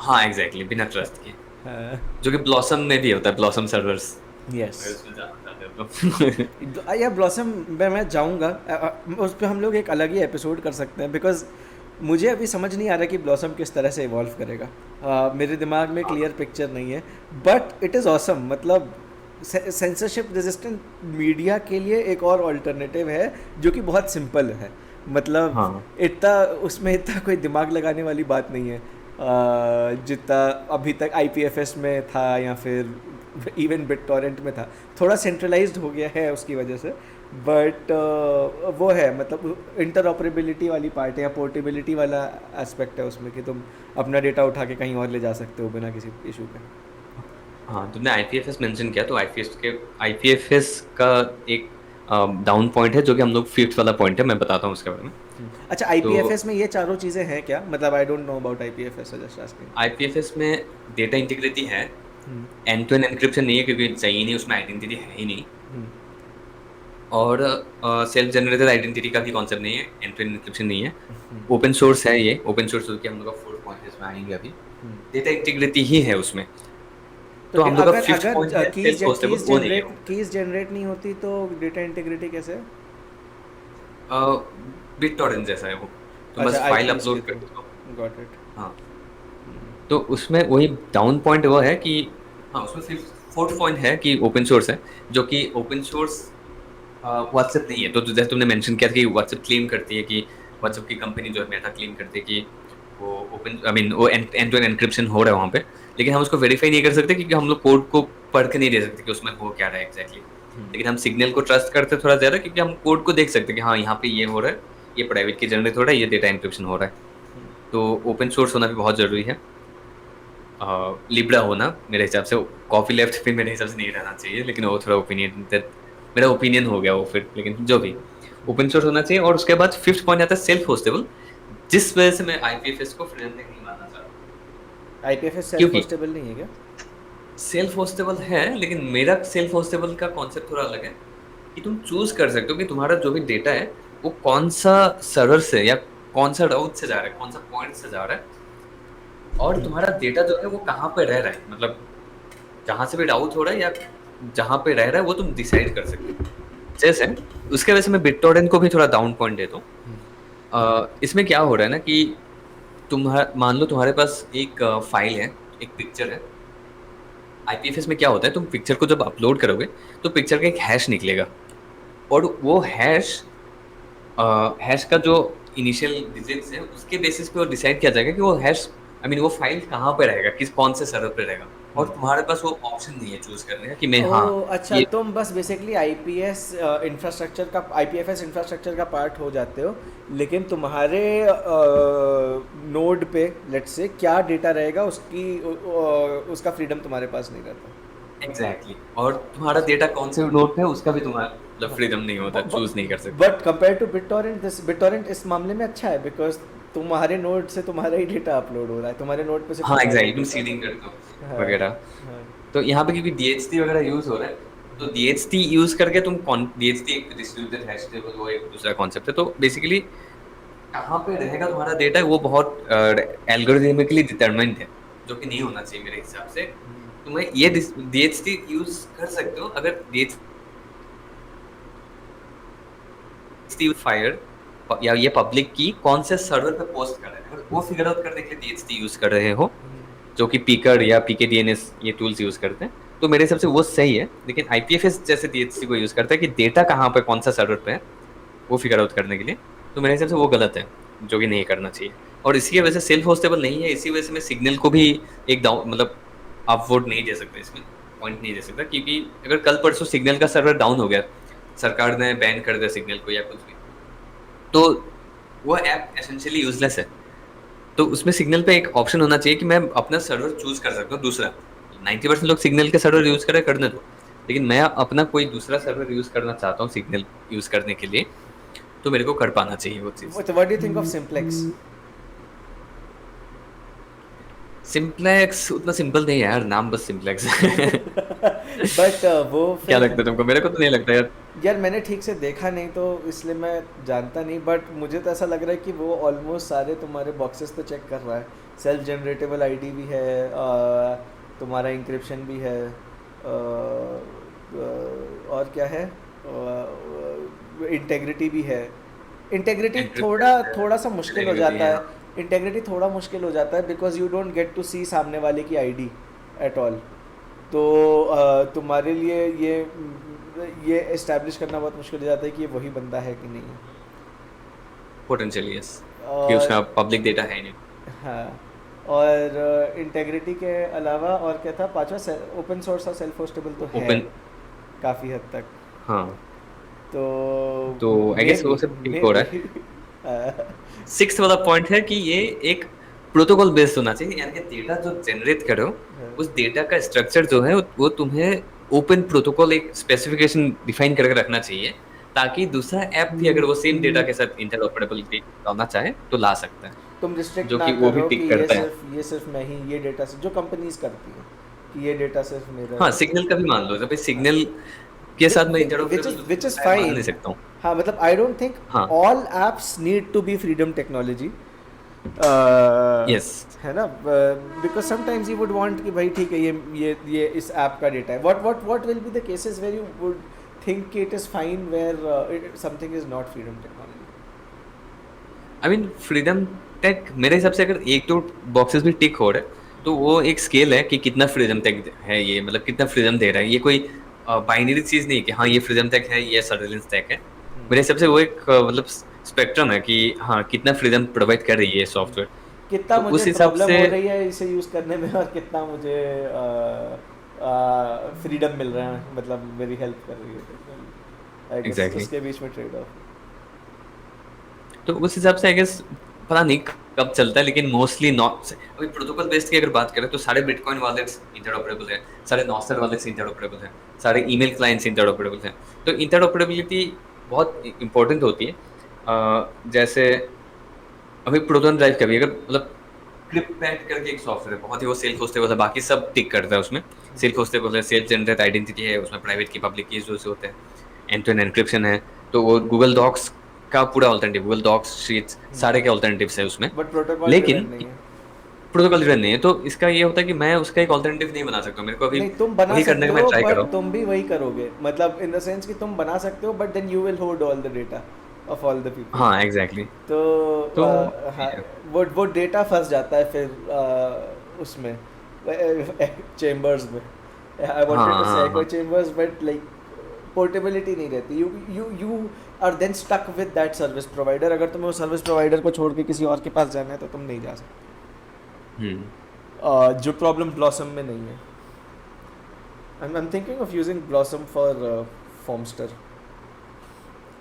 हाँ एग्जैक्टली, बिना ट्रस्ट के, हाँ जो कि ब्लॉसम में भी होता है, ब्लॉसम सर्वर्स, यस। अगर उसमें जानना चाहते हो तो। या ब्लॉसम में मैं जाऊंगा, उस पर हम लोग एक अलग ही एपिसोड कर सकते हैं, बिकॉज मुझे अभी समझ नहीं आ रहा कि ब्लॉसम किस तरह से इवॉल्व करेगा। मेरे दिमाग में क्लियर पिक्चर नहीं है, बट इट इज़ ऑसम। मतलब सेंसरशिप रेजिस्टेंट मीडिया के लिए एक और अल्टरनेटिव है जो कि बहुत सिंपल है। मतलब हाँ इतना उसमें इतना कोई दिमाग लगाने वाली बात नहीं है जितना अभी तक आईपीएफएस में था या फिर इवन बिटटॉरेंट में था। थोड़ा सेंट्रलाइज्ड हो गया है उसकी वजह से, बट वो है मतलब इंटरऑपरेबिलिटी वाली पार्ट है या पोर्टेबिलिटी वाला एस्पेक्ट है उसमें कि तुम अपना डेटा उठा के कहीं और ले जा सकते हो बिना किसी इशू के। हाँ, तुमने आईपीएफएस मेंशन किया, तो आईपीएफएस का एक डाउन पॉइंट है, जो कि हम लोग फिफ्थ वाला पॉइंट है, मैं बताता हूँ उसके बारे में। अच्छा, तो आईपीएफएस में ये चारों चीज़ें हैं क्या? मतलब I don't know about IPFS, just asking. IPFS में डेटा इंटीग्रिटी है, एंड टू एंड एन्क्रिप्शन नहीं है, क्योंकि चाहिए नहीं, उसमें आइडेंटिटी है ही नहीं। और सेल्फ जनरेटेड आइडेंटिटी का भी कॉन्सेप्ट नहीं है, एंड टू एंड एन्क्रिप्शन नहीं है। ओपन सोर्स है ये, ओपन सोर्स होकर हम लोग का फोर्थ पॉइंट है, इसमें आएंगे अभी। डेटा इंटीग्रिटी ही है उसमें। तो तो हम लोग का अगर फिफ्थ पॉइंट अगर है सेल्फ होस्टेबल, वो नहीं है वो। कीज जनरेट नहीं होती तो डेटा इंटीग्रिटी कैसे? बिट टॉरेंट जैसा है वो, तुम अच्छा, बस फाइल आईपीएस के अपलोड थ्रू। करते हो। Got it. हाँ, तो उसमें वही डाउन पॉइंट वो है कि हाँ, उसमें सिर्फ फोर्थ पॉइंट है कि ओपन सोर्स है, जो कि ओपन सोर्स व्हाट्सएप नहीं है। तो जैसे तुमने मेंशन किया था कि व्हाट्सएप क्लेम करती है कि व्हाट्सएप की कंपनी जो है मेटा क्लेम करती है कि वो ओपन, आई मीन वो एंड टू एंड एनक्रिप्शन हो रहा है वहाँ पे, लेकिन हम उसको वेरीफाई नहीं कर सकते क्योंकि हम लोग कोड को पढ़ के नहीं दे सकते कि उसमें हो क्या रहा है एग्जैक्टली। लेकिन हम सिग्नल को ट्रस्ट करते थोड़ा ज्यादा क्योंकि हम कोड को देख सकते हैं कि हाँ यहाँ पे ये हो रहा है, ये प्राइवेट की जनरेट हो रहा है, ये डेटा एनक्रिप्शन हो रहा है। तो ओपन सोर्स होना भी बहुत जरूरी है। लिब्रा होना मेरे हिसाब से, कॉफी लेफ्ट पे मेरे हिसाब से नहीं रहना चाहिए, लेकिन वो थोड़ा ओपिनियन, मेरा ओपिनियन हो गया वो फिर, लेकिन जो भी ओपन सोर्स होना चाहिए। और उसके बाद फिफ्थ पॉइंट आता है सेल्फ होस्टेबल, जिस वजह से मैं आईपीएफएस को फ्रीडम नहीं मानना चाहता। आईपीएफएस सेल्फ क्योंकि होस्टेबल नहीं है क्या? सेल्फ होस्टेबल है, लेकिन मेरा सेल्फ होस्टेबल का कॉन्सेप्ट थोड़ा अलग है कि तुम चूज कर सकते हो कि तुम्हारा जो भी डेटा है वो कौन सा सर्वर से या कौन सा राउट से जा रहा है, कौन सा पॉइंट से जा रहा है, और तुम्हारा डेटा जो है वो कहाँ पे रह रहा है, मतलब जहाँ से भी राउट हो रहा है या जहाँ पे रह रहा है वो तुम डिसाइड कर सकते हो। जैसे उसके वजह से मैं बिटटॉरेंट को भी थोड़ा डाउन पॉइंट देता हूँ। इसमें क्या हो रहा है ना कि तुम्हारा मान लो तुम्हारे पास एक फाइल है, एक पिक्चर है। आईपीएफएस में क्या होता है, तुम पिक्चर को जब अपलोड करोगे तो पिक्चर का एक हैश निकलेगा, और वो हैश हैश का जो इनिशियल डिजिट्स है उसके बेसिस पे वो डिसाइड किया जाएगा कि वो हैश, आई मीन वो फाइल कहाँ पे रहेगा, किस कौन से सर्वर पे रहेगा। और तुम्हारे पास वो ऑप्शन नहीं है चूज करने का कि मैं, हाँ ओ अच्छा, ये, तुम बस बेसिकली आईपीएस इंफ्रास्ट्रक्चर का, आईपीएफएस इंफ्रास्ट्रक्चर का पार्ट हो जाते हो, लेकिन तुम्हारे नोड पे लेट्स से क्या डेटा रहेगा उसका फ्रीडम तुम्हारे पास नहीं रहता। एग्जैक्टली और तुम्हारा डेटा कौन से नोड पे है उसका भी तुम्हारा मतलब फ्रीडम नहीं होता, चूज नहीं कर सकते। बट कंपेयर टू बिटटॉरेंट, दिस बिटटॉरेंट इस मामले में अच्छा है बिकॉज तुम्हारे नोड से तुम्हारा ही डेटा अपलोड हो रहा है, तुम्हारे नोड पे सिर्फ हाँ तुम्हारा ही एग्जैक्टली, तुम डेटा। सीडिंग करते हो हाँ वगैरह। हाँ। तो यहाँ पे क्योंकि डीएचटी वगैरह यूज हो रहा है, तो डीएचटी यूज करके तुम डीएचटी एक डिस्ट्रीब्यूटेड हैश टेबल, वो एक दूसरा कॉन्सेप्ट है। तो बेसिकली कहाँ पे रहेगा तुम्हारा डेटा वो बहुत एल्गोरिथमिकली डिटरमाइंड है, जो कि नहीं होना चाहिए मेरे हिसाब से। तुम्हें ये डीएचटी यूज कर सकते हो अगर डीएचटी फायर या ये पब्लिक की कौन से सर्वर पे पोस्ट कर रहे हैं, अगर वो फिगर आउट करने के लिए डीएचटी यूज कर रहे हो, जो कि पीकर या पीकेडीएनएस ये टूल्स यूज करते हैं, तो मेरे हिसाब से वो सही है। लेकिन आईपीएफएस जैसे डीएचसी को यूज करता है कि डेटा कहाँ पे कौन सा सर्वर पे है वो फिगर आउट करने के लिए, तो मेरे हिसाब से वो गलत है, जो कि नहीं करना चाहिए। और इसी वजह से सेल्फ होस्टेबल नहीं है, इसी वजह से मैं सिग्नल को भी एक डाउन, मतलब अपवोट नहीं दे सकता, इसमें पॉइंट नहीं दे सकता, क्योंकि अगर कल परसों सिग्नल का सर्वर डाउन हो गया, सरकार ने बैन कर दिया सिग्नल को या कुछ भी, तो वो ऐप एसेंशियली यूजलेस है। तो उसमें सिग्नल पे एक ऑप्शन होना चाहिए कि मैं अपना सर्वर चूज कर सकता हूँ दूसरा। 90% लोग सिग्नल के सर्वर यूज करे, करने दो, लेकिन मैं अपना कोई दूसरा सर्वर यूज करना चाहता हूँ सिग्नल यूज करने के लिए, तो मेरे को कर पाना चाहिए वो चीज। What do you think of simplex? Simplex उतना सिंपल नहीं है यार, नाम बस सिंप्लेक्स है। बट वो क्या फिर, लगता है तुमको? मेरे को तो नहीं लगता यार। यार मैंने ठीक से देखा नहीं तो इसलिए मैं जानता नहीं, बट मुझे तो ऐसा लग रहा है कि वो ऑलमोस्ट सारे तुम्हारे बॉक्सेस तो चेक कर रहा है। सेल्फ जनरेटेबल आईडी भी है, तुम्हारा इंक्रिप्शन भी है, और क्या है, इंटेग्रिटी भी है। इंटेग्रिटी थोड़ा एंक्रिप्टेड है, थोड़ा सा मुश्किल हो रिलायबिलिटी जाता है। है। इंटेग्रिटी थोड़ा मुश्किल हो जाता है because you don't get to see सामने वाले की आईडी एट ऑल। तो तुम्हारे लिए ये इस्टेब्लिश करना बहुत मुश्किल हो जाता है कि ये वही बंदा है कि नहीं है। पोटेंशियली यस, कि और उसका पब्लिक डेटा है नहीं। हाँ, और इंटेग्रिटी के अलावा और क्या था पांचवा? ओपन सोर्स और सेल्फ होस्टेबल तो है ओपन, काफ़ी हद तक। हाँ, तो तो आई मे गेस वो सब ठीक मे हो रहा है। बी सिक्स्थ वाला पॉइंट है कि ये एक प्रोटोकॉल बेस्ड होना चाहिए, यानी कि डेटा जो जनरेट करो उस डेटा का स्ट्रक्चर जो है वो तुम्हें ओपन प्रोटोकॉल एक स्पेसिफिकेशन डिफाइन करके रखना चाहिए, ताकि दूसरा ऐप भी अगर वो सेम डेटा के साथ इंटरऑपरेबिलिटी लाना चाहे तो ला सकता है, तुम रिस्ट्रिक्ट जो ना कि वो भी करो कि टिक करता है। ये सिर्फ मैं ही ये डेटा से, जो कंपनीज करती है कि ये डेटा सिर्फ मेरा हाँ, है। सिग्नल का भी मान लो, जब हाँ सिग्नल के साथ मैं इंटरऑपरेबल विच इज है मान नहीं फाइन. सकता हूँ। हाँ मतलब आई डोंट थिंक हाँ। All apps need to be freedom technology, yes. है ना. Because sometimes you would want कि भाई ठीक है ये इस ऐप का डेटा है. What will be the cases where you would think it is fine where something is not freedom technology. I mean freedom tech मेरे हिसाब से अगर एक दो बॉक्सेस भी टिक हो रहे तो वो एक स्केल है कि कितना फ्रीडम टेक है ये, मतलब कितना फ्रीडम दे रहा है ये। कोई बाइनरी चीज नहीं कि हाँ ये फ्रीडम टेक है ये सर्वेलेंस टेक है। मेरे हिसाब से वो एक मतलब स्पेक्ट्रम है कि हाँ कितना फ्रीडम प्रोवाइड कर रही है सॉफ्टवेयर। कितना तो मुझे उस हिसाब प्रॉब्लम से हो रही है इसे यूज़ करने में और कितना मुझे फ्रीडम मिल रहा है, मतलब मेरी हेल्प कर रही है टेक्नोलॉजी. आई गेस एग्जैक्टली उसके बीच में ट्रेड ऑफ. तो उस हिसाब से आई गेस पता नहीं कब चलता है, लेकिन मोस्टली नॉट। अभी प्रोटोकॉल बेस्ड की अगर बात करें तो सारे बिटकॉइन वॉलेट्स इंटरऑपरेबल है, सारे नॉस्टर वॉलेट्स इंटरऑपरेबल है, सारे ईमेल क्लाइंट्स इंटरऑपरेबल है। तो इंटरऑपरेबिलिटी बहुत इंपॉर्टेंट होती है। जैसे अभी प्रोटोन ड्राइव का भी अगर मतलब क्रिप्टपैड करके एक सॉफ्टवेयर है, बहुत ही वो सेल्फ होस्टेबल है, बाकी सब टिक करता है उसमें। सेल्फ होस्टेबल है, सेल्फ जनरेट आइडेंटिटी है, उसमें प्राइवेट की पब्लिक कीज जो होते हैं, एंड टू एंड एन्क्रिप्शन है। तो वो गूगल डॉक्स का पूरा ऑल्टरनेटिव, गूगल डॉक्स शीट्स सारे के ऑल्टरनेटिव्स है उसमें। बट प्रोटोकॉल लेकिन ड्रिवन नहीं है. प्रोटोकॉल ड्रिवन नहीं है, तो इसका ये होता है कि मैं उसका एक ऑल्टरनेटिव नहीं बना सकता, मेरे को अभी नहीं तुम बना वही करने सकते का मैं हो ट्राई कर रहा बट हूँ। तुम भी वही करोगे, मतलब इन द सेंस कि तुम बना सकते हो but then you will hold all the data of all the people. हाँ एग्जैक्टली तो तो हाँ वो डेटा फंस जाता है फिर उसमें चेम्बर्स में. आई हाँ वांटेड टू से हाँ echo हाँ chambers but like पोर्टेबिलिटी नहीं रहती. You are then stuck with that service provider. अगर तुम्हें उस सर्विस प्रोवाइडर को छोड़ के किसी और के पास जाना है तो तुम नहीं जा सकते. हम्म। जो प्रॉब्लम ब्लॉसम में नहीं है. I am thinking of using Blossom for फॉर्मस्टर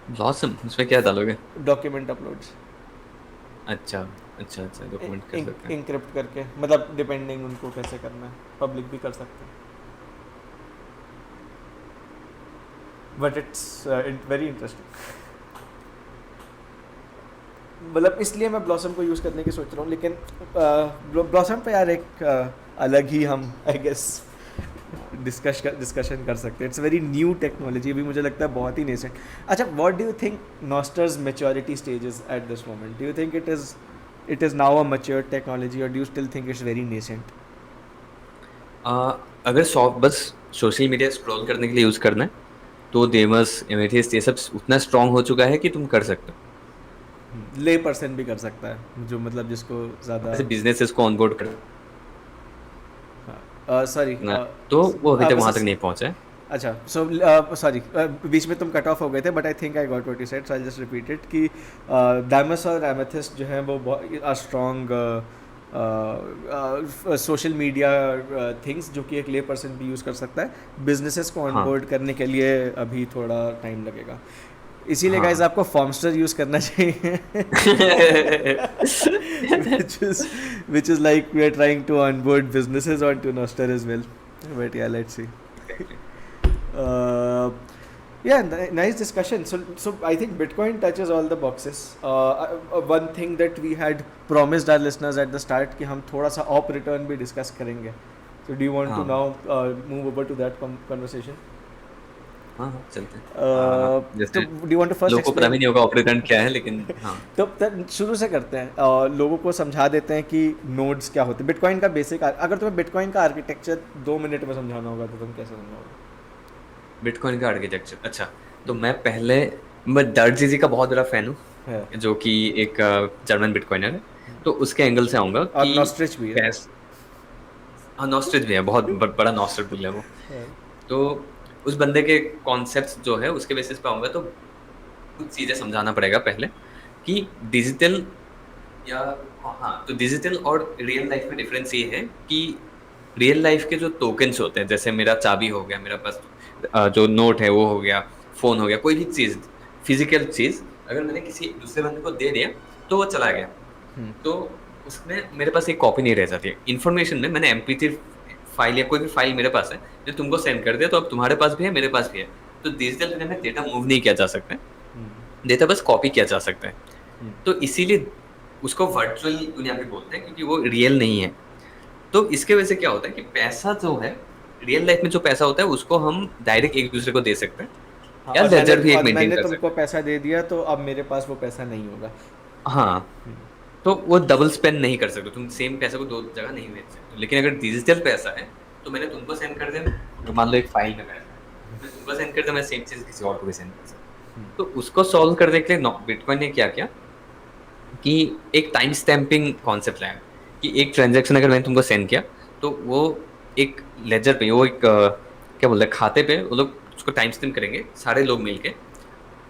ब्लॉसम उसमें क्या डालोगे? Document uploads. अच्छा अच्छा अच्छा, डॉक्यूमेंट कर सकते हैं। इंक्रिप्ट करके, मतलब डिपेंडिंग उनको कैसे करना है, पब्लिक भी कर सकते हैं. But it's very interesting. मतलब इसलिए मैं ब्लॉसम को यूज़ करने की सोच रहा हूँ. लेकिन ब्लॉसम पे यार एक अलग ही हम आई गेस डिस्कशन कर सकते हैं. इट्स वेरी न्यू टेक्नोलॉजी, अभी मुझे लगता है बहुत ही नेसेंट. अच्छा, what do you think Nostr's maturity stages at this moment? Do you think it is now a mature technology और do you still think it's very nascent? अगर बस सोशल मीडिया स्क्रॉल करने के लिए यूज करना है तो देमस एमेथिस्ट ये सब उतना स्ट्रांग हो चुका है कि तुम कर सकते हो। ले पर्सन भी कर सकता है जो मतलब जिसको ज़्यादा. ऐसे बिजनेसेस को ऑनबोर्ड सॉरी करना तो वो अभी तक वहां तक वैसे नहीं पहुंचा है। अच्छा. सो सॉरी बीच में तुम कट ऑफ हो गए थे but I think I got what you said, so I just repeat it कि डायमस और एमेथिस्ट जो हैं वो बहुत स्ट्रॉन्ग सोशल मीडिया थिंग्स जो कि एक ले पर्सन भी यूज़ कर सकता है. बिजनेसेस को हाँ ऑनबोर्ड करने के लिए अभी थोड़ा टाइम लगेगा. इसीलिए गाइस हाँ आपको फॉर्मस्टर यूज़ करना चाहिए. which is which is like we are trying to onboard businesses onto Nostr as well. But yeah, let's see. Uh, yeah, nice discussion. So I think Bitcoin touches all the boxes. One thing that we had promised our listeners at the start कि हम थोड़ा सा op return भी discuss करेंगे. So do you want to हाँ now move over to that conversation? हाँ हाँ, चलते हैं। तो जैसे do you want to first लोगों को पता explain? भी नहीं होगा ऑपरेटर क्या है, लेकिन हाँ तो तब शुरू से करते हैं. लोगों को समझा देते हैं कि नोड्स क्या होते हैं. बिटकॉइन का बेसिक, अगर तुम्हें बिटकॉइन का आर्किटेक्चर 2 मिनट में समझाना होगा तो तुम कैसे समझाओगे? बिटकॉइन का आर्किटेक्चर। अच्छा, तो मैं डर्जी का बहुत बड़ा फैन हूँ, है. जो कि एक जर्मन बिटकॉइनर है। तो उसके एंगल से आऊंगा और कि नॉस्ट्रिच भी है. कैस हाँ नॉस्ट्रिच भी है, बहुत बड़ा नॉस्ट्रिच बुल है वो। है. तो उस बंदे के कॉन्सेप्ट्स जो है उसके बेसिस पे आऊंगा। तो कुछ चीज़ें समझाना पड़ेगा पहले कि डिजिटल या हाँ, तो डिजिटल और रियल लाइफ में डिफरेंस ये है कि रियल लाइफ के जो टोकन्स होते हैं, जैसे मेरा चाबी हो गया, मेरा पास जो नोट है वो हो गया, फोन हो गया, कोई भी चीज़ फिजिकल चीज़ अगर मैंने किसी दूसरे बंदे को दे दिया तो वो चला गया, तो उसमें मेरे पास एक कॉपी नहीं रह जाती है। इन्फॉर्मेशन में मैंने MP3 फाइल या कोई भी फाइल मेरे पास है जो तुमको सेंड कर दिया, तो अब तुम्हारे पास भी है, मेरे पास भी है। तो डिजिटल दुनिया में डेटा मूव नहीं किया जा सकता है, डेटा बस कॉपी किया जा सकता है। तो इसीलिए उसको वर्चुअल दुनिया भी बोलते हैं, क्योंकि वो रियल नहीं है। तो इसके वजह से क्या होता है कि पैसा जो है रियल लाइफ में जो पैसा होता है उसको हम डायरेक्ट एक दूसरे को दे सकते हैं, हाँ, या लेजर भी एक मेंटेन कर तुमको सकते पैसा दे दिया तो अब मेरे पास वो पैसा नहीं होगा। हैं। हाँ, तो वो डबल स्पेंड नहीं कर सकते, तुम सेम पैसे को दो जगह नहीं भेज सकते। लेकिन अगर डिजिटल पैसा है तो मैंने तुमको सेंड कर दिया, तो मान लो एक फाइल में पैसा है, मैं तुमको सेंड कर दिया, मैं सेम चीज किसी और को भी सेंड कर सकता हूँ। तो उसको सॉल्व करने के लिए बिटकॉइन ने क्या किया कि एक टाइम स्टैंपिंग कॉन्सेप्ट लाया, कि एक ट्रांजैक्शन अगर मैंने तुमको सेंड किया तो वो एक लेजर पे, वो एक क्या बोलते हैं, खाते पे वो लोग उसको टाइम स्टैम्प करेंगे सारे लोग मिलके।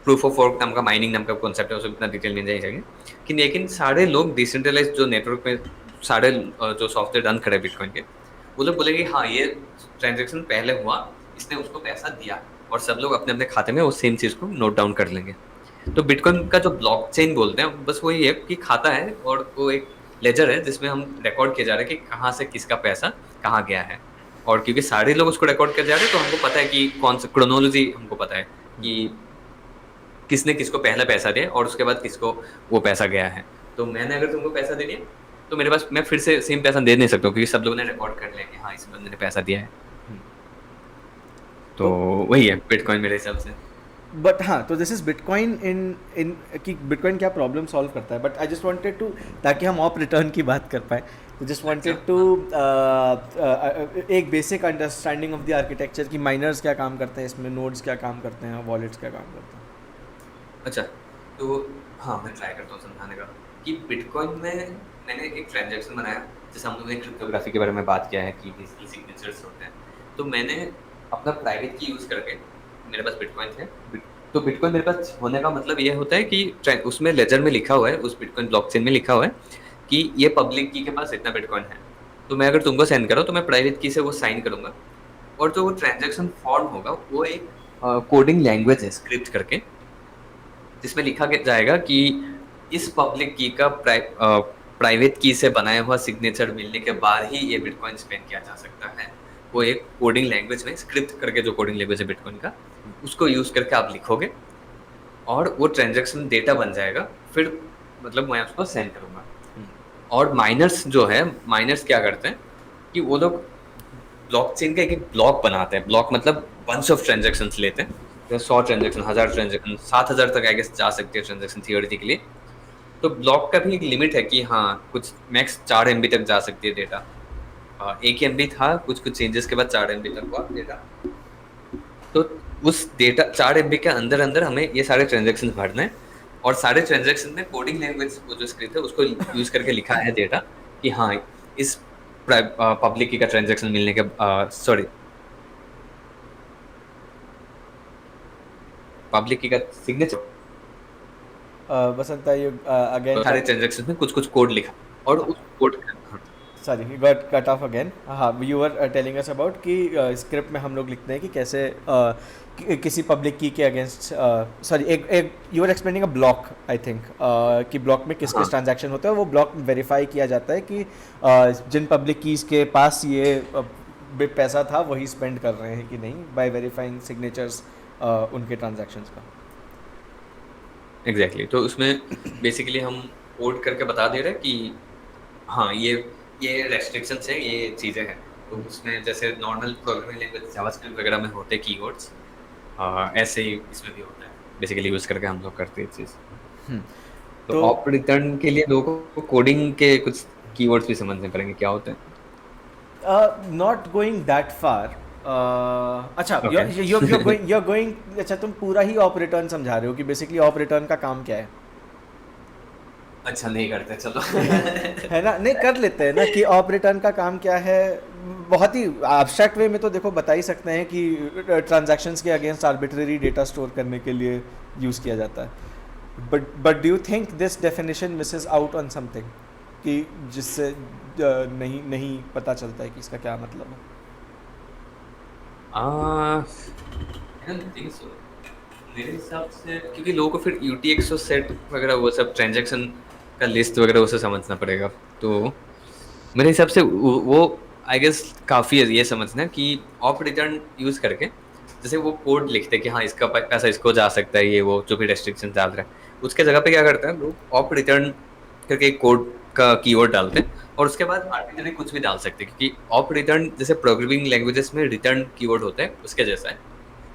प्रूफ ऑफ वर्क नाम का, माइनिंग नाम का कॉन्सेप्ट है, उसमें इतना डिटेल में नहीं जाएंगे कि, लेकिन सारे लोग डिसेंट्रलाइज जो नेटवर्क में सारे जो सॉफ्टवेयर रन करे बिटकॉइन के, वो लोग बोलेंगे हाँ ये ट्रांजेक्शन पहले हुआ, इसने उसको पैसा दिया, और सब लोग अपने अपने खाते में वो सेम चीज को नोट डाउन कर लेंगे। तो बिटकॉइन का जो ब्लॉकचेन बोलते हैं बस वही है कि खाता है, और वो एक लेजर है जिसमें हम रिकॉर्ड किया जा रहा है कि कहाँ से किसका पैसा कहाँ गया है। और क्योंकि सारे लोग उसको रिकॉर्ड किया जा रहे हैं तो हमको पता है कि कौन सा क्रोनोलॉजी, हमको पता है कि किसने किसको पहला पैसा दिया और उसके बाद किसको वो पैसा गया है। तो मैंने अगर तुमको पैसा दे दिया तो मेरे पास, मैं फिर से सेम पैसा दे नहीं सकता हूँ, क्योंकि सब लोगों ने रिकॉर्ड कर लिया कि हाँ इस बंदे ने पैसा दिया है। तो तो वही है बिटकॉइन मेरे हिसाब से। बट हाँ, तो this is Bitcoin in in कि बिटकॉइन क्या प्रॉब्लम सॉल्व करता है, but I just wanted to, ताकि हम ऑप रिटर्न की बात कर पाए, तो जस्ट अच्छा, वांटेड टू हाँ, एक basic understanding of the architecture कि माइनर्स क्या काम करते हैं इसमें, नोड्स क्या काम करते हैं, वॉलेट्स क्या काम करते हैं। अच्छा। तो हाँ, मैं ट्राई करता हूँ समझाने का कि बिटकॉइन में मैंने एक ट्रांजैक्शन बनाया, जैसे हम लोगों ने क्रिप्टोग्राफी के बारे में बात किया है कि बेसिकली सिग्नेचर्स होते हैं। तो मैंने अपना प्राइवेट की यूज़ करके, मेरे पास बिटकॉइन थे, तो बिटकॉइन मेरे पास होने का मतलब ये होता है कि उसमें लेजर में लिखा हुआ है, उस बिटकॉइन ब्लॉकचेन में लिखा हुआ है कि ये पब्लिक की के पास इतना बिटकॉइन है। तो मैं अगर तुमको सेंड करूँ तो मैं प्राइवेट की से वो साइन करूंगा, और जो वो ट्रांजैक्शन फॉर्म होगा वो एक कोडिंग लैंग्वेज है, स्क्रिप्ट करके, जिसमें लिखा जाएगा कि इस पब्लिक की का प्राइवेट की से बनाया हुआ सिग्नेचर मिलने के बाद ही ये बिटकॉइन स्पेंड किया जा सकता है। वो एक कोडिंग लैंग्वेज में स्क्रिप्ट करके, जो कोडिंग लैंग्वेज है बिटकॉइन का, उसको यूज करके आप लिखोगे और वो ट्रांजैक्शन डेटा बन जाएगा। फिर मतलब मैं उसको सेंड करूंगा। और माइनर्स जो है, माइनर्स क्या करते हैं कि वो लोग ब्लॉकचेन का एक एक ब्लॉक बनाते हैं। ब्लॉक मतलब बंच ऑफ ट्रांजैक्शंस लेते हैं, जैसे 100 ट्रांजैक्शन, 1000 ट्रांजैक्शन, 7000 तक आई गेस जा सकती है ट्रांजैक्शन थियोरेटिकली। तो ब्लॉक का भी एक लिमिट है कि हाँ कुछ मैक्स 4 MB तक जा सकती है डेटा। 1 MB था, कुछ कुछ चेंजेस के बाद 4 MB तक हुआ डेटा। तो उस डेटा 4 MB के अंदर अंदर हमें ये सारे ट्रांजैक्शन भरने हैं, और सारे ट्रांजैक्शन में कोडिंग लैंग्वेज, वो जो स्क्रिप्ट है उसको यूज करके लिखा है डेटा कि हाँ इस पब्लिक की का ट्रांजैक्शन मिलने के, सॉरी, पब्लिक की का सिग्नेचर, बसंता, यू अगेन, सारे ट्रांजैक्शन में कुछ कुछ कोड लिखा, और उस code sorry got cut off again. हाँ, you are telling us about कि स्क्रिप्ट में हम लोग लिखते हैं कि कैसे किसी पब्लिक की के अगेंस्ट, सॉरी, एक you are explaining a block, I think, कि ब्लॉक में किस किस हाँ ट्रांजैक्शन होता है, वो ब्लॉक वेरीफाई किया जाता है कि जिन पब्लिक कीज के पास ये पैसा था वही स्पेंड कर रहे हैं कि नहीं, बाय वेरीफाइंग सिग्नेचर्स उनके ट्रांजैक्शंस का। एग्जैक्टली। तो उसमें बेसिकली हम कोड करके बता दे रहे हैं कि हाँ ये रेस्ट्रिक्शंस है, ये चीज़ें हैं। तो उसमें जैसे नॉर्मल प्रोग्रामिंग लैंग्वेज जावास्क्रिप्ट वगैरह में होते कीवर्ड्स, ऐसे ही इसमें भी होता है, बेसिकली यूज़ करके हम लोग करते हैं चीज़। तो तो ऑप रिटर्न के लिए लोगों को कोडिंग के कुछ कीवर्ड्स भी समझने पड़ेंगे क्या होते हैं। नॉट गोइंग दैट फार, अच्छा, ओके। you're going, अच्छा, तुम पूरा ही ऑप रिटर्न समझा रहे हो कि बेसिकली ऑप रिटर्न का काम क्या है। अच्छा, नहीं करते चलो। है ना, नहीं कर लेते हैं ना कि ऑप रिटर्न का काम क्या है। बहुत ही एब्स्ट्रैक्ट वे में तो देखो बता ही सकते हैं कि ट्रांजैक्शंस के अगेंस्ट आर्बिट्रेरी डेटा स्टोर करने के लिए यूज़ किया जाता है। But do you think this definition Mrs out on something, कि जिससे नहीं नहीं पता चलता है कि इसका क्या मतलब है। I don't think so. मेरे हिसाब से क्योंकि लोगों को फिर UTX और सेट वगैरह वो सब ट्रांजैक्शन का लिस्ट वगैरह उसे समझना पड़ेगा। तो मेरे हिसाब से वो आई गेस काफ़ी है ये समझना कि ऑप रिटर्न यूज़ करके, जैसे वो कोड लिखते हैं कि हाँ इसका पैसा इसको जा सकता है, ये वो जो भी रेस्ट्रिक्शन डाल रहा है, उसके जगह पे क्या करता है लोग ऑप रिटर्न करके एक कोड का कीवर्ड डालते हैं और उसके बाद आर्बिट्ररी कुछ भी डाल सकते हैं, क्योंकि ऑप रिटर्न जैसे प्रोग्रामिंग लैंग्वेजेस में रिटर्न कीवर्ड होता है उसके जैसा है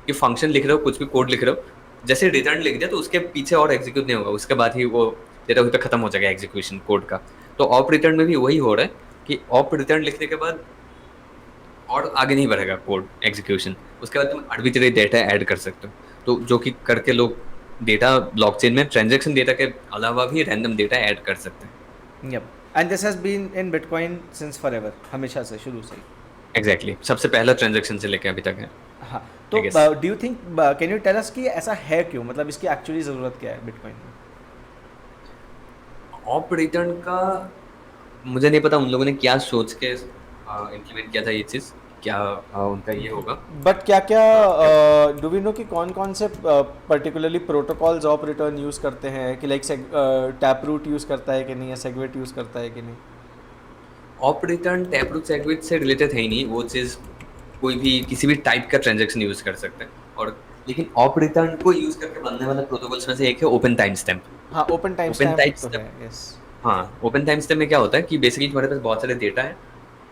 कि फंक्शन लिख रहे हो, कुछ भी कोड लिख रहे हो, जैसे रिटर्न लिख दिया तो उसके पीछे और एग्जीक्यूट नहीं होगा, उसके बाद ही वो डेटा वहीं पे खत्म हो जाएगा एग्जीक्यूशन कोड का। तो ऑप रिटर्न में भी वही हो रहा है कि ऑप रिटर्न लिखने के बाद और आगे नहीं बढ़ेगा कोड एग्जीक्यूशन, उसके बाद तुम आर्बिट्ररी डेटा ऐड कर सकते हो, तो जो कि करके लोग डेटा ब्लॉकचेन में ट्रांजैक्शन डेटा के अलावा भी रैंडम डेटा ऐड कर सकते हैं। Yep. And this has been in Bitcoin since forever, हमेशा से, शुरू से ही। एग्जैक्टली सबसे पहला ट्रांजैक्शन से लेके अभी तक है हाँ, तो I guess. Do you think, can you tell us कि ऐसा है क्यों, मतलब इसकी एक्चुअली ज़रूरत क्या है बिटकॉइन में? ऑप रिटर्न का मुझे नहीं पता उन लोगों ने क्या सोच के इम्प्लीमेंट किया था ये चीज़, क्या उनका ये होगा। बट क्या क्या क्या डू वी नो कि कौन कौन से particularly protocols op return use करते हैं, कि लाइक टैप रूट यूज़ करता है कि नहीं, या सेगवेट यूज़ करता है कि नहीं? ऑप रिटर्न टैपरूट सेगविट से रिलेटेड है ही नहीं, वो चीज़ कोई भी किसी भी टाइप का ट्रांजैक्शन यूज़ कर सकते हैं। और लेकिन ऑप रिटर्न को यूज़ करके बनने वाले प्रोटोकॉल्स में से एक है ओपन टाइम स्टैम्प। हाँ, open time open time stamp तो है, स्टैम्प, यस। हाँ ओपन टाइम स्टैम्प में क्या होता है कि बेसिकली तुम्हारे पास बहुत सारे डेटा है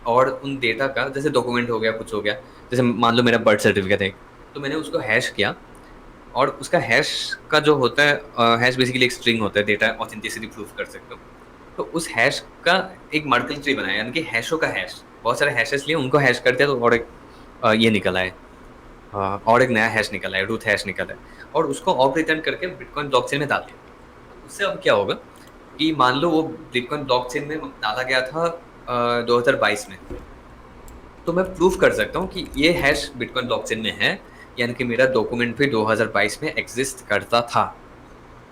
और उन डेटा का जैसे डॉक्यूमेंट हो गया, कुछ हो गया, जैसे मान लो मेरा बर्थ सर्टिफिकेट है, तो मैंने उसको हैश किया और उसका हैश का जो होता है, हैश बेसिकली एक स्ट्रिंग होता है, डेटा ऑथेंटिसिटी प्रूफ कर सकते हो। तो उस हैश का एक मर्कल ट्री बनाया, यानी कि हैशों का हैश, बहुत सारे हैशेस लिए उनको हैश कर दिया तो और एक ये निकला है, और एक नया हैश निकला है, रूट हैश निकला है, और उसको ऑप रिटर्न करके बिटकॉइन ब्लॉकचेन में डाल दिया। उससे अब क्या होगा कि मान लो वो बिटकॉइन ब्लॉकचेन में डाला गया था 2022 में, तो मैं प्रूफ कर सकता हूँ कि ये हैश बिटकॉइन ब्लॉकचेन में है, यानी कि मेरा डॉक्यूमेंट भी 2022 में एग्जिस्ट करता था।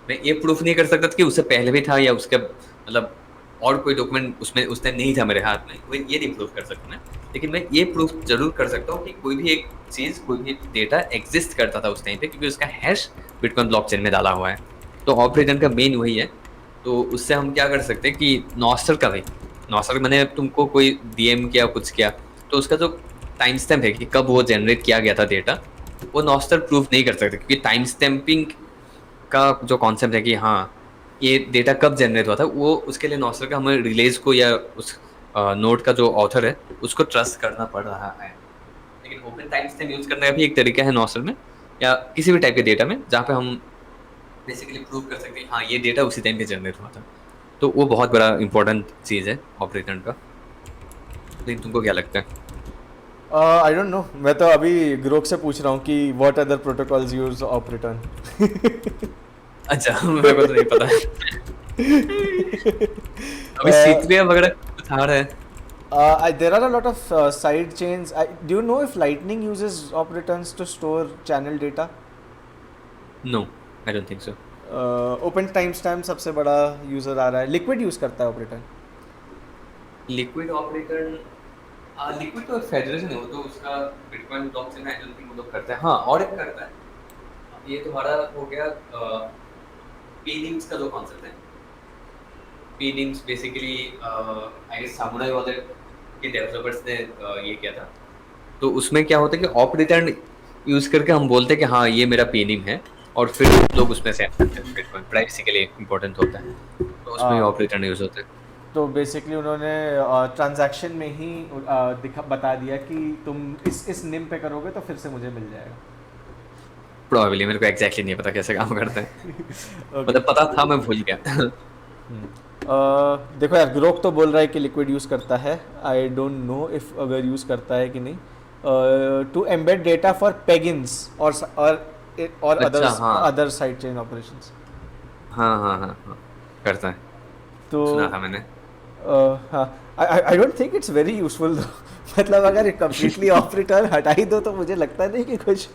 मैं ये प्रूफ नहीं कर सकता था कि उससे पहले भी था या उसके मतलब और कोई डॉक्यूमेंट उसमें उस टाइम नहीं था मेरे हाथ में, वो ये नहीं प्रूफ कर सकता मैं, लेकिन मैं ये प्रूफ जरूर कर सकता हूँ कि कोई भी एक चीज़, कोई भी डेटा एग्जिस्ट करता था उस टाइम पे, क्योंकि उसका हैश बिटकॉइन ब्लॉकचेन में डाला हुआ है। तो ऑपरेशन का मेन वही है। तो उससे हम क्या कर सकते हैं कि नॉस्टर का भी, नॉस्टर मैंने तुमको कोई डीएम किया, कुछ किया, तो उसका जो टाइम स्टैम्प है कि कब वो जनरेट किया गया था डेटा, वो नॉस्टर प्रूफ नहीं कर सकते, क्योंकि टाइम स्टैम्पिंग का जो कॉन्सेप्ट है कि हाँ ये डेटा कब जनरेट हुआ था, वो उसके लिए नॉस्टर का हमें रिलेज को या उस नोट का जो ऑथर है उसको ट्रस्ट करना पड़ रहा है। लेकिन ओपन टाइम स्टैम्प यूज करने का भी एक तरीका है नॉस्टर में या किसी भी टाइप के डेटा में, जहाँ पे हम बेसिकली प्रूव कर सकते हैं हाँ ये डेटा उसी टाइम पे जनरेट हुआ था। तो वो बहुत बड़ा इंपॉर्टेंट चीज़ है ऑपरेटर का। लेकिन तुमको क्या लगता है? आई डोंट नो, मैं तो अभी ग्रोक से पूछ रहा हूँ कि what other protocols use op return. अच्छा मेरे को तो नहीं पता। अभी सीक्रिया वगैरह कुछ आ रहा है। There are a lot of side chains. Do you know if Lightning uses op returns to store channel data? No I don't think so. Open time सबसे बड़ा यूजर आ रहा है, लिक्विड यूज करता है op return. Liquid operator, liquid तो federation है, वो तो उसका बिटकॉइन ब्लॉकचेन में आई डोंट थिंक वो लोग करते हैं। हाँ और एक करता है, ये तुम्हारा हो गया पेनिंग्स का जो कॉन्सेप्ट है। पेनिंग्स बेसिकली आई गेस सामुराई वाले के डेवलपर्स ने ये किया था। तो उसमें क्या होता है कि ऑप रिटर्न यूज करके हम बोलते हैं कि हाँ ये मेरा पेनिंग है, और फिर लोग उसमें से बिटकॉइन प्राइवेसी के लिए इम्पोर्टेंट होता है, तो उसमें ही ऑप रिटर्न यूज होता है। तो बेसिकली उन्होंने ट्रांजैक्शन में ही बता दिया कि तुम इस निम पे करोगे तो फिर से मुझे मिल जाएगा। प्रोबेबली मेरे को एग्जैक्टली नहीं पता कैसे काम करते हैं। Okay. मतलब पता था, मैं भूल गया। देखो यार, ग्रोक तो बोल रहा है कि लिक्विड यूज़ करता है। आई डोंट नो इफ अगर यूज़ करता है कि नहीं, टू एम्बेड डेटा फॉर पेगिन्स और अच्छा हाँ अदर साइड चेन ऑपरेशंस। हाँ हाँ हाँ हाँ करता है, तो सुना था मैंने। हाँ, आई don't think it's very useful दो। मतलब अगर कम्प्लीटली ऑफ रिटर्न हटा ही दो तो मुझे लगता नहीं कि कुछ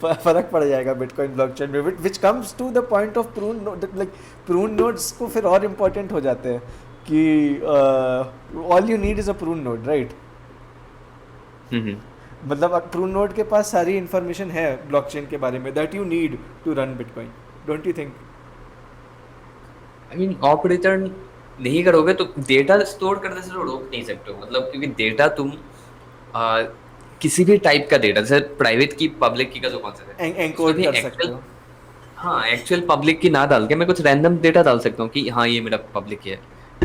फर्क पड़ जाएगा बिटकॉइन ब्लॉकचेन में, which comes to the point of prune node. Like prune nodes को फिर और इम्पोर्टेंट हो जाते हैं कि all you need is a prune node, right? मतलब प्रून नोड के पास सारी इंफॉर्मेशन है ब्लॉकचेन के बारे में that you need to run Bitcoin, don't you think? I mean op return नहीं करोगे तो डेटा स्टोर करने से तो रोक नहीं सकते हो, मतलब क्योंकि डेटा तुम किसी भी टाइप का डेटा, जैसे प्राइवेट की पब्लिक की का जो कॉन्सेप्ट है, एनकोड कर सकते हो। हाँ एक्चुअल पब्लिक की ना डाल के मैं कुछ रैंडम डेटा डाल सकता हूँ कि हाँ ये मेरा पब्लिक है,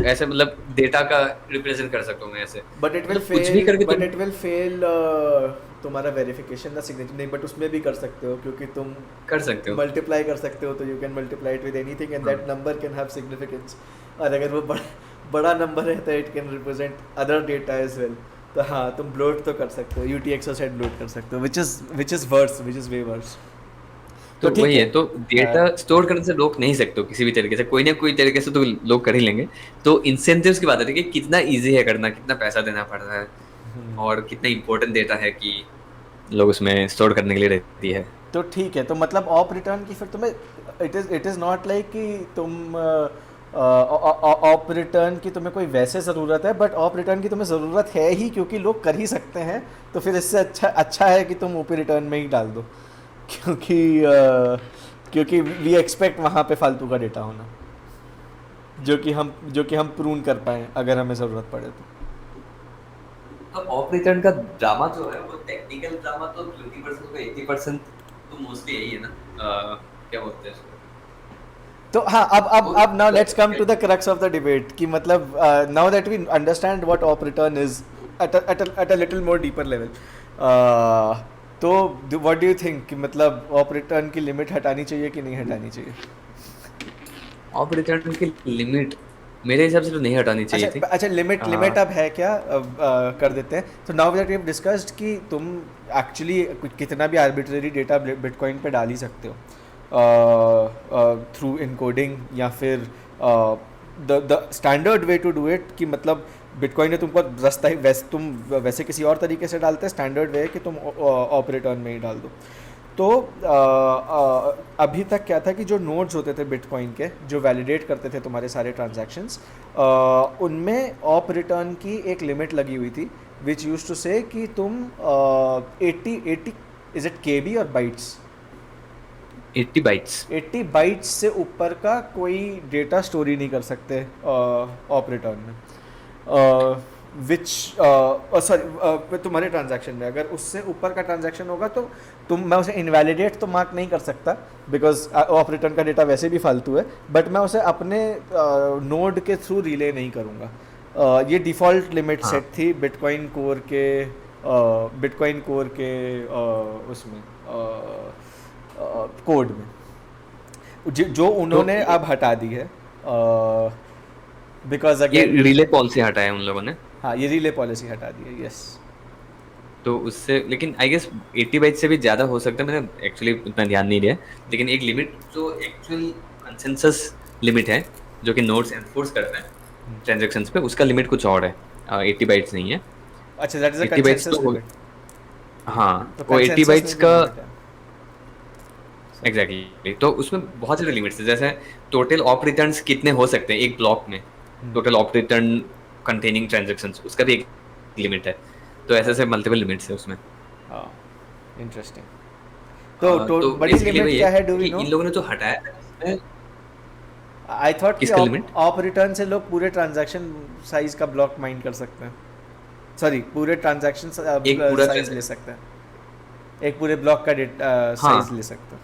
ऐसे मतलब डेटा का रिप्रेजेंट कर सकता हूँ मैं ऐसे, बट इट विल मतलब कुछ भी फेल करके बट तुम इट विल फेल तुम्हारा वेरिफिकेशन का सिग्नेचर नहीं, बट उसमें भी कर सकते हो क्योंकि तुम कर सकते हो। मल्टीप्लाई कर सकते हो, तो you can multiply it with anything and हाँ that number can have significance. और अगर वो बड़ा नंबर है तो it can represent other data as well. तो हाँ, तुम ब्लोट तो कर सकते हो, यूटीएक्सओ सेट ब्लोट कर सकते हो, which is verse, which is way verse. तो तो ठीक वही है। है, तो डेटा स्टोर करने से रोक नहीं सकते हो किसी भी तरीके से, कोई ना कोई तरीके से तो लोग कर ही लेंगे। तो इंसेंटिव्स की बात है कि कितना इजी है करना, कितना पैसा देना पड़ रहा है, और कितना इंपॉर्टेंट डेटा है कि लोग उसमें स्टोर करने के लिए रहती है। तो ठीक है, तो मतलब ऑप रिटर्न की फिर तुम्हें, इट इज़ नॉट लाइक कि तुम ऑप रिटर्न की तुम्हें कोई वैसे ज़रूरत है, बट ऑप रिटर्न की तुम्हें ज़रूरत है ही क्योंकि लोग कर ही सकते हैं। तो फिर इससे अच्छा अच्छा है कि तुम ओपी रिटर्न में ही डाल दो, क्योंकि क्योंकि वी एक्सपेक्ट वहाँ पे फालतू का डेटा होना, जो कि हम प्रून कर पाएँ अगर हमें ज़रूरत पड़े तो। तो ऑफ रिटर्न का ड्रामा जो है वो टेक्निकल ड्रामा तो 20% होगा, 80% तो मोस्टली यही है ना, क्या बोलते हैं उसको, तो हाँ, अब नाउ लेट्स कम टू वो the crux of the debate कि मतलब now that we understand what op return is at a little more deeper level, तो व्हाट डू यू थिंक कि मतलब ऑप रिटर्न की लिमिट हटानी चाहिए कि नहीं हटानी चाहिए? ऑफ रिटर्न की लिमिट मेरे हिसाब से तो नहीं हटानी अच्छा चाहिए थी। अच्छा, लिमिट अब है क्या? अब कर देते हैं। तो now that we have discussed कि तुम एक्चुअली कितना भी आर्बिट्रेरी डेटा बिटकॉइन पे डाल ही सकते हो थ्रू इनकोडिंग, या फिर the standard way to do it, कि मतलब बिटकॉइन ने तुमको रास्ता ही तुम वैसे किसी और तरीके से डालते हैं, स्टैंडर्ड वे है कि तुम ऑपरेटर में ही डाल दो। तो अभी तक क्या था कि जो नोड्स होते थे बिटकॉइन के, जो वैलिडेट करते थे तुम्हारे सारे ट्रांजैक्शंस, उनमें ऑप रिटर्न की एक लिमिट लगी हुई थी, विच यूज टू से कि तुम 80 इज इट के बी और बाइट्स, 80 बाइट्स। 80 बाइट्स से ऊपर का कोई डेटा स्टोरी नहीं कर सकते ऑप रिटर्न में, विच सॉरी तुम्हारे ट्रांजैक्शन में अगर उससे ऊपर का ट्रांजैक्शन होगा तो मैं उसे इनवैलिडेट तो मार्क नहीं कर सकता, बिकॉज ऑप रिटर्न का डेटा वैसे भी फालतू है, बट मैं उसे अपने नोड के थ्रू रिले नहीं करूँगा। ये डिफ़ॉल्ट लिमिट हाँ सेट थी बिटकॉइन कोर के उसमें कोड में, जो तो उन्होंने अब हटा दी है, बिकॉज ये अगेन रिले पॉलिसी हटाया उन लोगों ने। हाँ, ये रिले पॉलिसी हटा दी है, यस। तो उससे लेकिन आई गेस 80 बाइट से भी ज़्यादा हो सकता है, मैंने एक्चुअली उतना ध्यान नहीं दिया। लेकिन एक लिमिट जो एक्चुअल कंसेंसस लिमिट है, जो कि नोड्स एनफोर्स करते हैं ट्रांजेक्शन्स पे, उसका लिमिट कुछ और है, 80 बाइट्स नहीं है। अच्छा, that is a 80 bytes consensus तो लिमिट। हाँ, तो वो 80 कंसेंसस बाइट्स में भी का लिमिट है, सही। एग्जैक्टली तो उसमें बहुत सारे लिमिट्स है, जैसे टोटल ऑप रिटर्न्स कितने हो सकते हैं एक ब्लॉक में, total op return containing transactions, उसका भी एक लिमिट है। तो ऐसे ऐसे मल्टीपल लिमिट्स है उसमें। हाँ, इंटरेस्टिंग। तो तो बड़ी बेसिकली लिमिट वही है क्या है, डू वी कि नो? इन लोगों ने जो हटाया है उसमें आई थॉट कि किसका ऑप लिमिट, ऑप रिटर्न से लोग पूरे ट्रांजैक्शन साइज का ब्लॉक माइंड कर सकते हैं, सॉरी पूरे ट्रांजैक्शन एक पूरा साइज ले सकते हैं, एक पूरे ब्लॉक का साइज हाँ ले सकते हैं।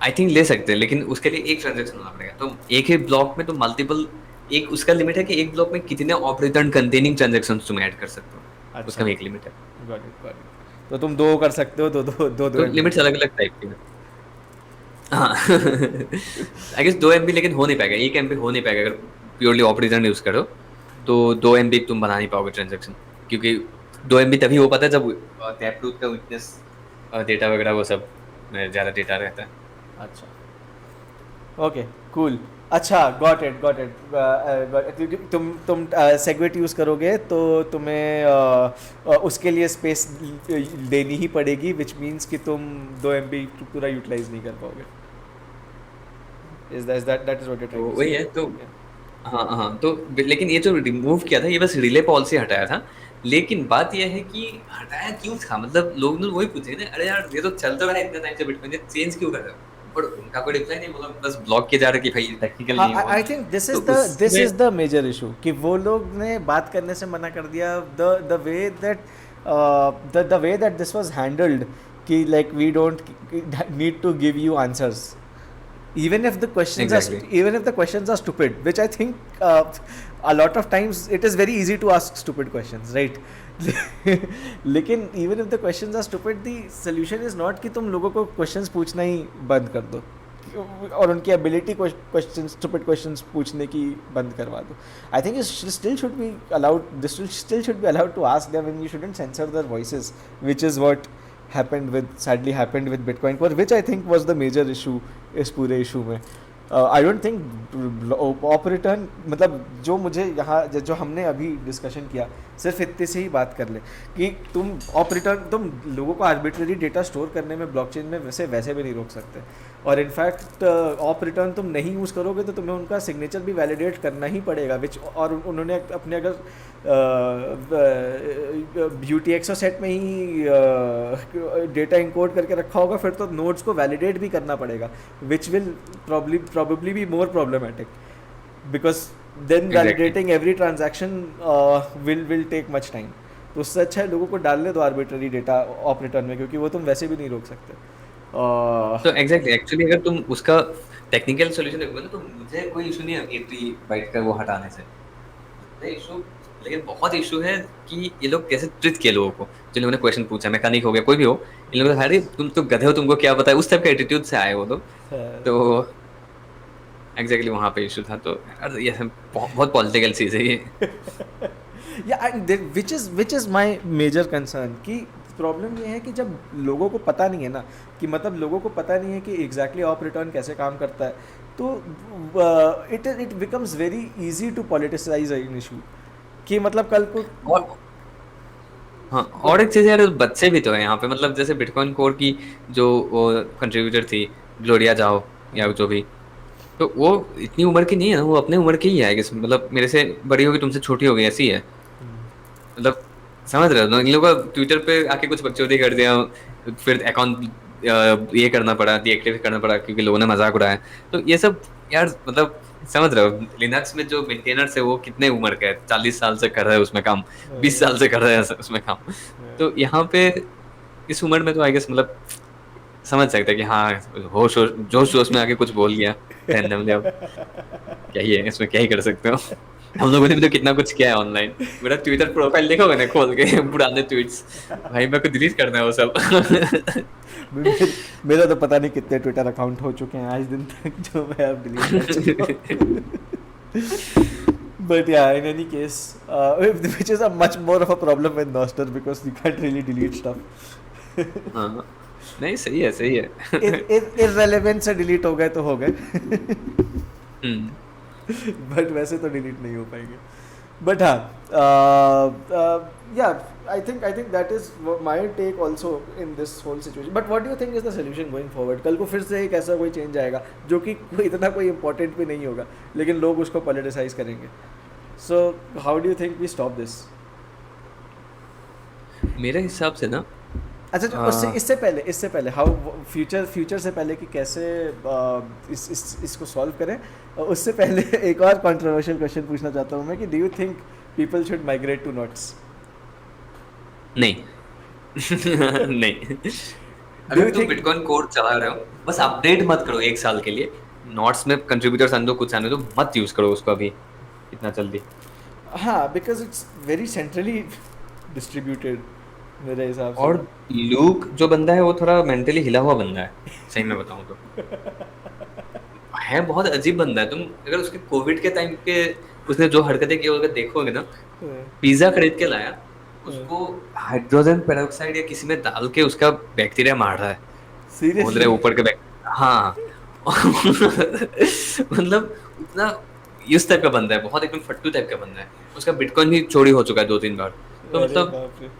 आई थिंक ले सकते हैं, लेकिन उसके लिए एक ट्रांजेक्शन होना पड़ेगा। तो एक ही ब्लॉक में तो मल्टीपल, एक उसका लिमिट है कि एक ब्लॉक में कितने ऑप रिटर्न कंटेनिंग ट्रांजेक्शन तुम ऐड कर सकते हो, उसका अच्छा, भी एक लिमिट है। Got it. तो तुम दो कर सकते हो, दो तो एमबी लिमिट्स के। अलग अलग टाइप की है। हाँ आई गेस 2 MB लेकिन हो नहीं पाएगा, 1 MB हो नहीं पाएगा अगर प्योरली ऑपरेटर यूज करो। तो 2 MB तुम बना नहीं पाओगे ट्रांजेक्शन, क्योंकि 2 MB तभी हो पाता है जब टैप का विटनेस डेटा वगैरह वो सब ज़्यादा डेटा रहता है। अच्छा, ओके, कूल। अच्छा, गॉट इट। क्योंकि तुम सेगवेट यूज़ करोगे तो तुम्हें उसके लिए स्पेस देनी ही पड़ेगी, विच मीन्स कि तुम 2 MB पूरा यूटिलाइज नहीं कर पाओगे। Is that is what you trying तो टू से? वही है तो हाँ हाँ, तो लेकिन ये जो रिमूव किया था ये बस रिले पॉलिसी हटाया था। लेकिन बात यह है कि हटाया क्यों था, मतलब लोग ने वही पूछे ना, अरे यार ये तो चल तो रहा है इतना टाइम से बिटकॉइन, चेंज क्यों कर रहे हो? पर उनका कोई रिप्लाई नहीं, बोला बस ब्लॉक किया जा रहा है कि भाई टेक्निकल हाँ, नहीं हुआ। आई थिंक दिस तो इज द दिस उसमें इज द मेजर इशू कि वो लोग ने बात करने से मना कर दिया, the way that this was handled, कि like we don't need to give you answers, even if the questions are exactly even if the questions are stupid, which I think a lot of times it is very easy to ask stupid questions, right? लेकिन even if the questions are stupid, the solution is not कि तुम लोगों को questions पूछना ही बंद कर दो और उनकी ability questions stupid questions पूछने की बंद करवा दो. I think it still should be allowed, this still should be allowed to ask them, and you shouldn't censor their voices, which is what sadly happened with Bitcoin Core, which I think was the major issue इस पूरे issue में. आई don't think op return, मतलब जो मुझे यहाँ जो हमने अभी डिस्कशन किया सिर्फ इतने से ही बात कर ले कि तुम ऑप रिटर्न, तुम लोगों को आर्बिट्ररी डेटा स्टोर करने में ब्लॉकचेन में वैसे भी नहीं रोक सकते. और इनफैक्ट ऑप रिटर्न तुम नहीं यूज़ करोगे तो तुम्हें उनका सिग्नेचर भी वैलिडेट करना ही पड़ेगा, विच और उन्होंने अपने अगर UTXO सेट में ही डेटा इंकोड करके रखा होगा फिर तो नोड्स को वैलिडेट भी करना पड़ेगा, which will probably be more problematic because then validating every transaction will take much time. तो उससे अच्छा है लोगों को डालने दो आर्बिट्ररी डेटा ऑप रिटर्न में, क्योंकि वो तुम वैसे भी नहीं रोक सकते. तो एग्जैक्टली एक्चुअली अगर तुम उसका टेक्निकल सॉल्यूशन देखोगे ना तो मुझे कोई इशू नहीं है 80 बाइट का वो हटाने से. इशू लेकिन बहुत इशू है कि ये लोग कैसे ट्रीट किए लोगों को. जिन लोगों ने क्वेश्चन पूछा, मैकेनिक हो गया, कोई भी हो, इन लोगों ने अरे तुम तो गधे हो, तुमको क्या पता है, उस टाइप का एटीट्यूड से आए वो लोग. तो एग्जैक्टली वहाँ पे इशू था. तो यार ये बहुत पॉलिटिकल चीज़ है ये. Which is my major concern कि प्रॉब्लम ये है कि जब लोगों को पता नहीं है ना, कि मतलब लोगों को पता नहीं है कि एग्जैक्टली ऑप रिटर्न कैसे काम करता है, तो it becomes very easy to politicize an issue कि मतलब कल को. हाँ, और एक चीज़ यार, बच्चे भी तो हैं यहाँ पे. मतलब जैसे बिटकॉइन कोर की जो कंट्रीब्यूटर थी ग्लोरिया जाओ या जो भी, तो वो इतनी उम्र की नहीं है ना, वो अपने उम्र की ही है. मतलब मेरे से बड़ी होगी, तुमसे छोटी होगी, ऐसी है. मतलब समझ रहे हो ना, इन लोगों का ट्विटर पे आके कुछ बकचोदी कर दिया, फिर अकाउंट ये करना पड़ा, डीएक्टिवेट करना पड़ा क्योंकि लोगों ने मजाक उड़ाया. तो ये सब यार, मतलब समझ रहे हो, लिनक्स में जो मेंटेनर्स है वो कितने उम्र का है, 40 साल से कर रहे हैं उसमें काम, 20 साल से कर रहे हैं उसमें काम. तो यहाँ पे इस उम्र में तो आई गेस मतलब समझ सकते हैं कि हाँ जोश में आके कुछ बोल गया रैंडमली. अब क्या ही है इसमें, क्या ही कर सकते हो. हम लोगों ने भी तो कितना कुछ किया है ऑनलाइन. मेरा ट्विटर प्रोफाइल देखोगे ना खोल के, पुराने ट्वीट्स, भाई मेरे को डिलीट करना है वो सब. मेरा तो पता नहीं कितने ट्विटर अकाउंट हो चुके हैं आज दिन तक जो मैं अब डिलीट कर चुका हूं. But yeah, in any case, which is a much more of a problem with Nostr because you can't really delete stuff. हाँ, नहीं सही है, सही है. irrelevant से डिलीट हो गए तो हो गए. बट वैसे तो डिलीट नहीं हो पाएंगे. बट हाँ, I think that is my take also in this whole situation. But what do you think is the solution going forward? कल को फिर से एक ऐसा कोई चेंज आएगा जो कि इतना कोई इम्पोर्टेंट भी नहीं होगा, लेकिन लोग उसको पॉलिटिसाइज करेंगे. So how do you think we stop this? मेरे हिसाब से ना, अच्छा, इससे पहले हाउ फ्यूचर से पहले कि कैसे इसको सॉल्व करें, उससे पहले एक और कंट्रोवर्शियल क्वेश्चन पूछना चाहता हूँ मैं कि do you think people should migrate to Knots? नहीं. नहीं. अगर तुम बिटकॉइन कोर चला रहे हो, बस अपडेट मत करो 1 साल के लिए. नोट्स में कंट्रीब्यूटर्स आने दो, कुछ आने दो, मत यूज करो उसको अभी इतना जल्दी. हाँ, because it's very centrally distributed मेरे हिसाब से. और लूक जो बंदा है वो थोड़ा मेंटली हिला हुआ बंदा है, सही में बताऊं तो. है बहुत अजीब बंदा है. तुम अगर उसके कोविड के टाइम पे उसने जो हरकतें की अगर देखोगे ना, पिज्जा खरीद के लाया, उसको हाइड्रोजन पेरोक्साइड या किसी में डाल के उसका बैक्टीरिया मार रहा है. सीरियसली? बोल रहे ऊपर के हाँ. मतलब इतना इस टाइप का बंदा है, बहुत एकदम फट्टू टाइप का बंदा है. उसका बिटकॉइन भी चोरी हो चुका है 2-3 बार. तो मतलब,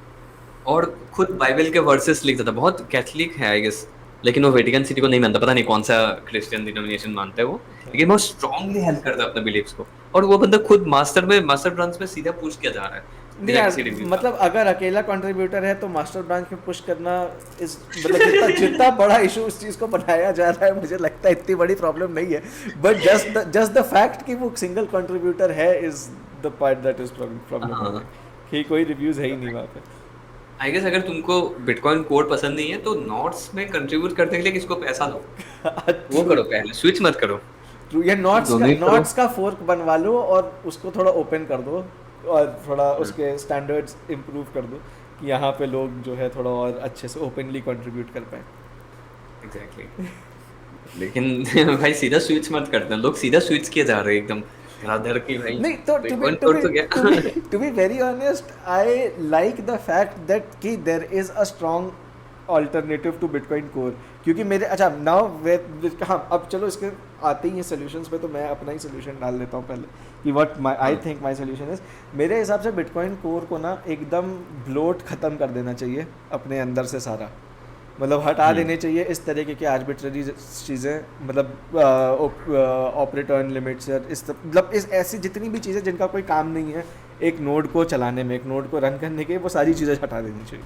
और खुद बाइबल के वर्सेस लिखता था. बहुत कैथलिक है आई गेस, लेकिन वो वेटिकन सिटी को नहीं मानता. पता नहीं कौन सा क्रिश्चियन डिनोमिनेशन मानता है वो, लेकिन बहुत स्ट्रांगली हेल्प करता है अपने बिलीफ्स को. और वो बंदा खुद मास्टर ब्रांच में सीधा पुश किया जा रहा है. नहीं, मतलब अगर अकेला कंट्रीब्यूटर है तो मास्टर ब्रांच में पुश करना इस मतलब जितना बड़ा इशू उस चीज को बनाया जा रहा है, मुझे लगता है इतनी बड़ी प्रॉब्लम नहीं है. बट जस्ट द फैक्ट कि वो सिंगल कंट्रीब्यूटर है is the part that is problem. कि कोई रिव्यूज है ही नहीं वहाँ पे. आई गेस अगर तुमको बिटकॉइन कोड पसंद नहीं है तो नोट्स में कंट्रीब्यूट करने के लिए किसको पैसा दो, वो ट्रू करो, पहले स्विच मत करो, ट्रू, या दोनों ही करो। नॉट्स का फोर्क बनवा लो और उसको थोड़ा ओपन कर दो और थोड़ा हम्म, उसके स्टैंडर्ड्स इम्प्रूव कर दो कि यहाँ पे लोग जो है थोड़ा और अच्छे से ओपनली कंट्रीब्यूट कर पाए। एग्जैक्टली। लेकिन भाई सीधा स्विच मत करते हैं लोग, सीधा स्विच किए जा रहे हैं एकदम धड़ाधड़ की भाई, नहीं तो बिटकॉइन कोड तो टू बी क्या। To be very honest, I like the fact that कि there is a strong alternative to Bitcoin Core. क्योंकि मेरे अच्छा नाउ हाँ अब चलो इसके आते ही हैं सोल्यूशंस पे, तो मैं अपना ही सोल्यूशन डाल देता हूँ पहले कि what my I think my solution is. मेरे हिसाब से बिटकॉइन कोर को ना एकदम ब्लोट ख़त्म कर देना चाहिए अपने अंदर से सारा, मतलब हटा हम्म, देने चाहिए इस तरीके की आर्बिट्ररी चीज़ें, मतलब ऑपरेटर लिमिट्स या मतलब इस ऐसी जितनी भी चीज़ें जिनका कोई काम नहीं है एक नोड को चलाने में, एक नोड को रन करने के, वो सारी चीज़ें हटा देनी चाहिए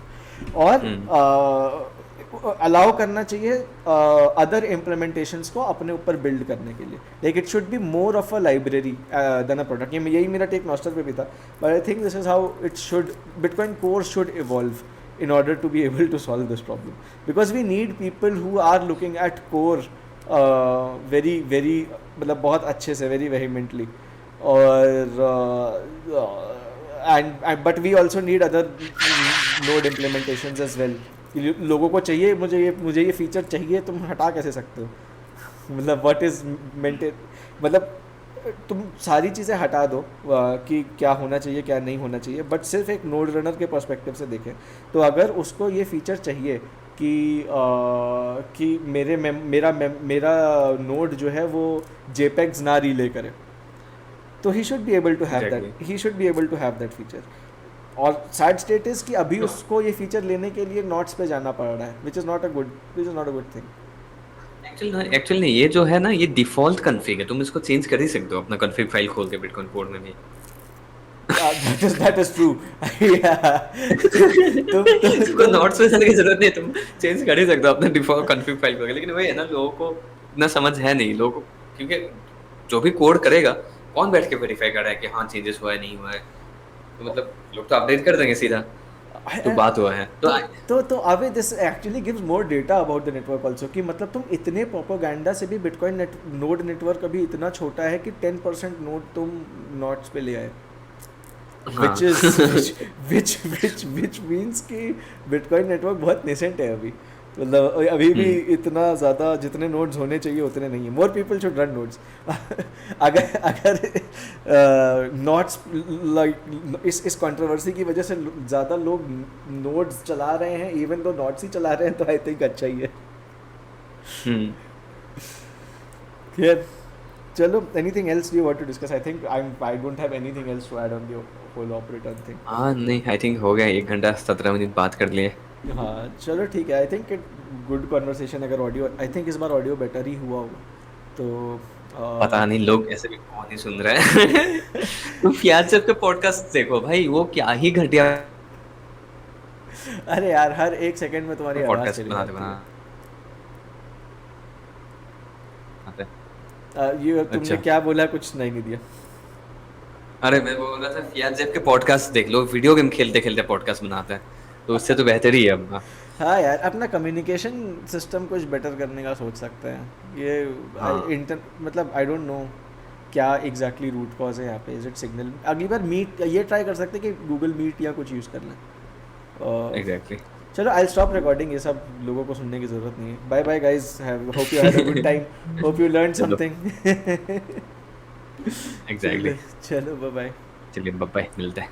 हम्म, और अलाउ करना चाहिए अदर इम्प्लीमेंटेशंस को अपने ऊपर बिल्ड करने के लिए। Like it should be more of a library than a product. ये यही मेरा टेक नॉस्टर पे भी था, but I think this is how it should, Bitcoin Core should evolve in order to be able to solve this problem, because we need people who are looking at core very very मतलब बहुत अच्छे से, very vehemently, और and but we also need other node implementations as well कि लोगों को चाहिए, मुझे ये फीचर चाहिए, तुम हटा कैसे सकते हो? मतलब व्हाट इज मेंटेन, मतलब तुम सारी चीज़ें हटा दो कि क्या होना चाहिए क्या नहीं होना चाहिए, बट सिर्फ एक नोड रनर के पर्सपेक्टिव से देखें तो अगर उसको ये फीचर चाहिए कि मेरा नोड जो है वो जेपेग्स ना रिले करे, तो he should be able to have exactly. That, he should be able to have that feature. और सैड स्टेट इज कि अभी उसको ये फीचर लेने के लिए नोट्स पे जाना पड़ रहा है, which is not a good thing. Actually नहीं, ये जो है ना ये डिफॉल्ट कॉन्फ़िग है, तुम इसको चेंज कर ही सकते हो अपना कॉन्फ़िग फाइल खोल के बिटकॉइन कोड में भी। that is true तुमको तुम नोट्स में जाने की जरूरत नहीं है, तुम चेंज कर ही सकते हो अपने डिफॉल्ट कॉन्फ़िग फाइल को, लेकिन वही है ना लोगों को इतना समझ है नहीं लोगों को, क्योंकि जो भी कोड करेगा कौन बैठ के वेरीफाई कर रहा है कि हाँ चेंजेस हुआ है नहीं हुआ है, तो मतलब लोग तो अपडेट कर देंगे सीधा, तो बात हुआ है तो तो अबे this actually gives more data about the network also, कि मतलब तुम इतने प्रोपोगंडा से भी बिटकॉइन नोड नेटवर्क अभी इतना छोटा है कि 10% नोड तुम नोट्स पे ले आए, हाँ। which is which means कि बिटकॉइन नेटवर्क बहुत नेसेंट है अभी, मतलब अभी भी हम्म, इतना ज़्यादा जितने नोड्स होने चाहिए उतने नहीं है। More people should run nodes अगर अगर नोट्स लाइक इस कंट्रोवर्सी की वजह से ज़्यादा लोग नोड्स चला रहे हैं, इवन तो नोट्स ही चला रहे हैं, तो आई थिंक अच्छा ही है। हम्म। खैर चलो, anything else you want to discuss? I don't have anything else to add on the whole operator thing. हाँ नहीं, आई थिंक हो गया, 1 घंटा 17 मिनट बात कर लिए। हाँ चलो ठीक है, I think it good conversation. अगर ऑडियो, आई थिंक इस बार ऑडियो बेटर ही हुआ होगा, तो पता नहीं लोग ऐसे भी कौन ही सुन रहे हैं। तुम प्याज के पॉडकास्ट देखो भाई, वो क्या ही घटिया अरे यार हर एक सेकंड में तुम्हारी आवाज़ पॉडकास्ट चली बनाते जाती है। बनाते। ये तुमने अच्छा, क्या बोला, कुछ नहीं दिया। अरे मैं बोल रहा था फियाज के पॉडकास्ट देख लो, वीडियो गेम खेलते खेलते पॉडकास्ट बनाते हैं, तो उससे तो बेहतर ही है अपना। हाँ यार, अपना कम्युनिकेशन सिस्टम कुछ बेटर करने का सोच सकते हैं ये। हाँ इंटर मतलब आई डोंट नो क्या एग्जैक्टली रूट कॉज है यहाँ पे। Is it signal? अगली बार मीट ये ट्राई कर सकते हैं कि गूगल मीट या कुछ यूज़ कर लें। एग्जैक्टली। चलो आई स्टॉप रिकॉर्डिंग, ये सब लोगों को सुनने की ज़रूरत नहीं है। Bye bye guys, hope you had a good time, hope you learn चलो, समथिंग। एग्जैक्टली। चलो बाय बाय। चलिए बाय, मिलते हैं।